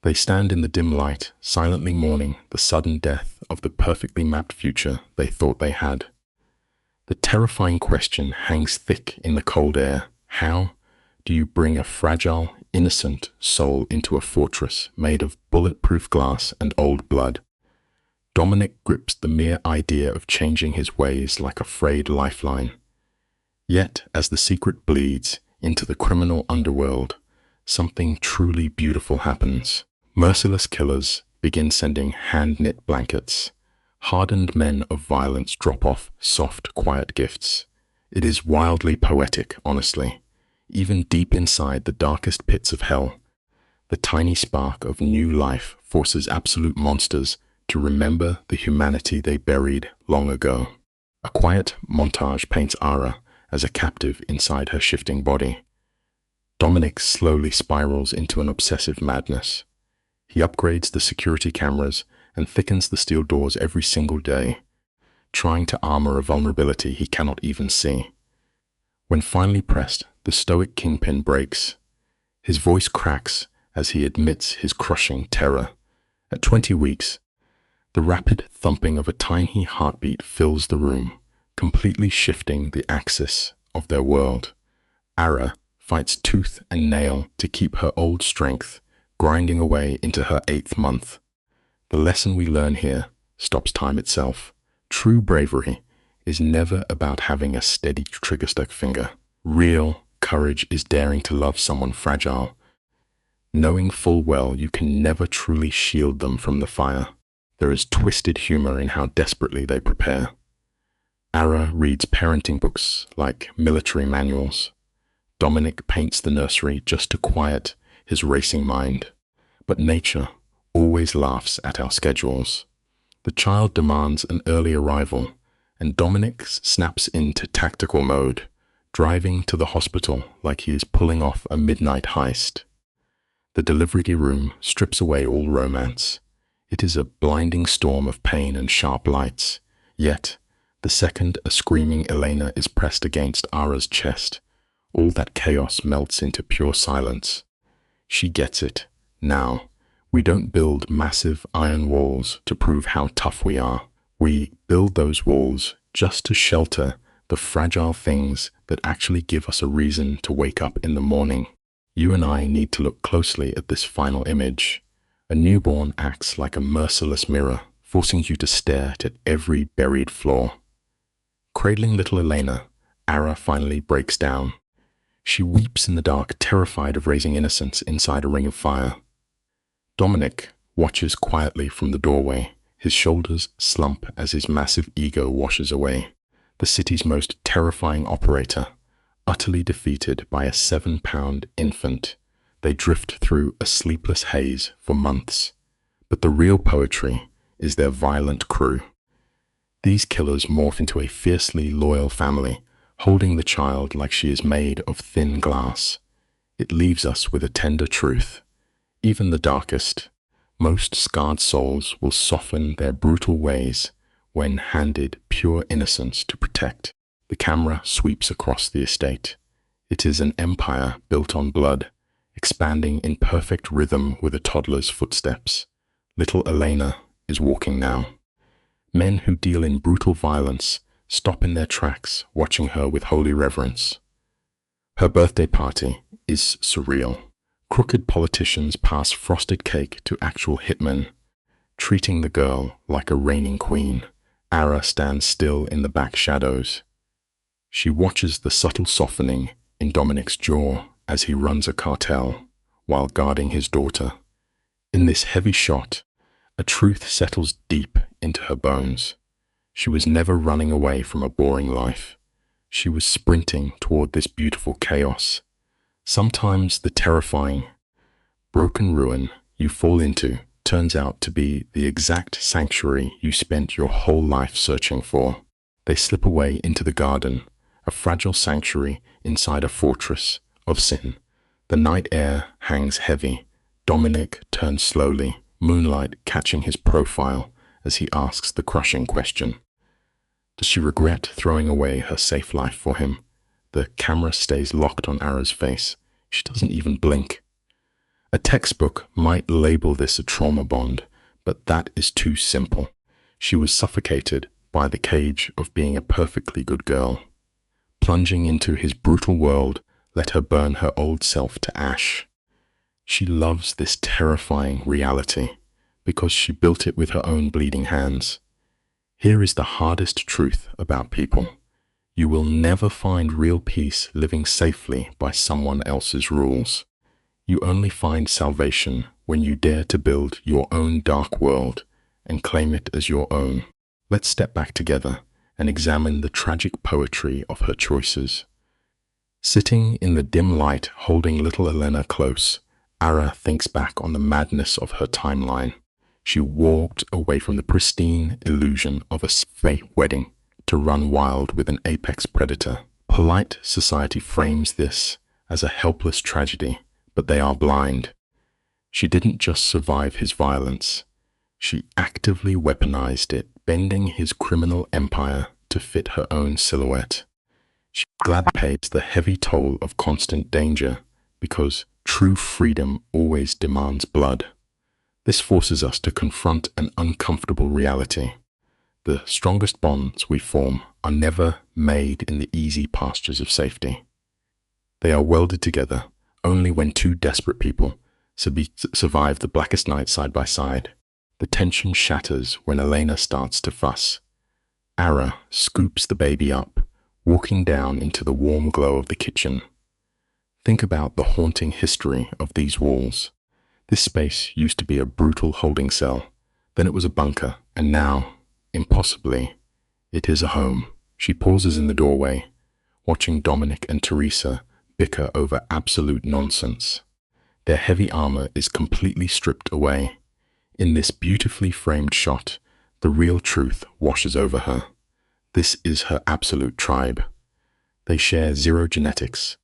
Speaker 1: They stand in the dim light, silently mourning the sudden death of the perfectly mapped future they thought they had. The terrifying question hangs thick in the cold air. How do you bring a fragile, innocent soul into a fortress made of bulletproof glass and old blood? Dominic grips the mere idea of changing his ways like a frayed lifeline. Yet, as the secret bleeds into the criminal underworld, something truly beautiful happens. Merciless killers begin sending hand-knit blankets. Hardened men of violence drop off soft, quiet gifts. It is wildly poetic, honestly. Even deep inside the darkest pits of hell, the tiny spark of new life forces absolute monsters to remember the humanity they buried long ago. A quiet montage paints Ara as a captive inside her shifting body. Dominic slowly spirals into an obsessive madness. He upgrades the security cameras and thickens the steel doors every single day, trying to armor a vulnerability he cannot even see. When finally pressed, the stoic kingpin breaks. His voice cracks as he admits his crushing terror. At 20 weeks, the rapid thumping of a tiny heartbeat fills the room, completely shifting the axis of their world. Ara fights tooth and nail to keep her old strength, grinding away into her 8th month. The lesson we learn here stops time itself. True bravery is never about having a steady trigger-stuck finger. Real courage is daring to love someone fragile, knowing full well you can never truly shield them from the fire. There is twisted humor in how desperately they prepare. Ara reads parenting books like military manuals. Dominic paints the nursery just to quiet his racing mind. But nature always laughs at our schedules. The child demands an early arrival, and Dominic snaps into tactical mode, driving to the hospital like he is pulling off a midnight heist. The delivery room strips away all romance. It is a blinding storm of pain and sharp lights. Yet, the second a screaming Elena is pressed against Ara's chest, all that chaos melts into pure silence. She gets it. Now, we don't build massive iron walls to prove how tough we are. We build those walls just to shelter the fragile things that actually give us a reason to wake up in the morning. You and I need to look closely at this final image. A newborn acts like a merciless mirror, forcing you to stare at every buried flaw. Cradling little Elena, Ara finally breaks down. She weeps in the dark, terrified of raising innocence inside a ring of fire. Dominic watches quietly from the doorway. His shoulders slump as his massive ego washes away. The city's most terrifying operator, utterly defeated by a 7-pound infant. They drift through a sleepless haze for months. But the real poetry is their violent crew. These killers morph into a fiercely loyal family, holding the child like she is made of thin glass. It leaves us with a tender truth. Even the darkest, most scarred souls will soften their brutal ways when handed pure innocence to protect. The camera sweeps across the estate. It is an empire built on blood, expanding in perfect rhythm with a toddler's footsteps. Little Elena is walking now. Men who deal in brutal violence stop in their tracks, watching her with holy reverence. Her birthday party is surreal. Crooked politicians pass frosted cake to actual hitmen, treating the girl like a reigning queen. Ara stands still in the back shadows. She watches the subtle softening in Dominic's jaw as he runs a cartel while guarding his daughter. In this heavy shot, a truth settles deep into her bones. She was never running away from a boring life. She was sprinting toward this beautiful chaos. Sometimes the terrifying, broken ruin you fall into turns out to be the exact sanctuary you spent your whole life searching for. They slip away into the garden, a fragile sanctuary inside a fortress of sin. The night air hangs heavy. Dominic turns slowly, moonlight catching his profile as he asks the crushing question. Does she regret throwing away her safe life for him? The camera stays locked on Ara's face. She doesn't even blink. A textbook might label this a trauma bond, but that is too simple. She was suffocated by the cage of being a perfectly good girl. Plunging into his brutal world let her burn her old self to ash. She loves this terrifying reality because she built it with her own bleeding hands. Here is the hardest truth about people. You will never find real peace living safely by someone else's rules. You only find salvation when you dare to build your own dark world and claim it as your own. Let's step back together and examine the tragic poetry of her choices. Sitting in the dim light holding little Elena close, Ara thinks back on the madness of her timeline. She walked away from the pristine illusion of a fake wedding to run wild with an apex predator. Polite society frames this as a helpless tragedy, but they are blind. She didn't just survive his violence. She actively weaponized it, bending his criminal empire to fit her own silhouette. She gladly pays the heavy toll of constant danger because true freedom always demands blood. This forces us to confront an uncomfortable reality. The strongest bonds we form are never made in the easy pastures of safety. They are welded together only when two desperate people survive the blackest night side by side. The tension shatters when Elena starts to fuss. Ara scoops the baby up, walking down into the warm glow of the kitchen. Think about the haunting history of these walls. This space used to be a brutal holding cell, then it was a bunker, and now, impossibly, it is a home. She pauses in the doorway, watching Dominic and Teresa bicker over absolute nonsense. Their heavy armor is completely stripped away. In this beautifully framed shot, the real truth washes over her. This is her absolute tribe. They share 0 genetics,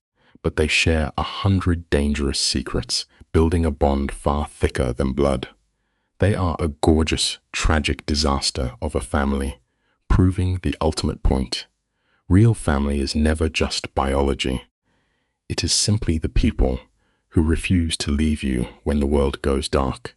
Speaker 1: but they share 100 dangerous secrets, building a bond far thicker than blood. They are a gorgeous, tragic disaster of a family, proving the ultimate point. Real family is never just biology. It is simply the people who refuse to leave you when the world goes dark.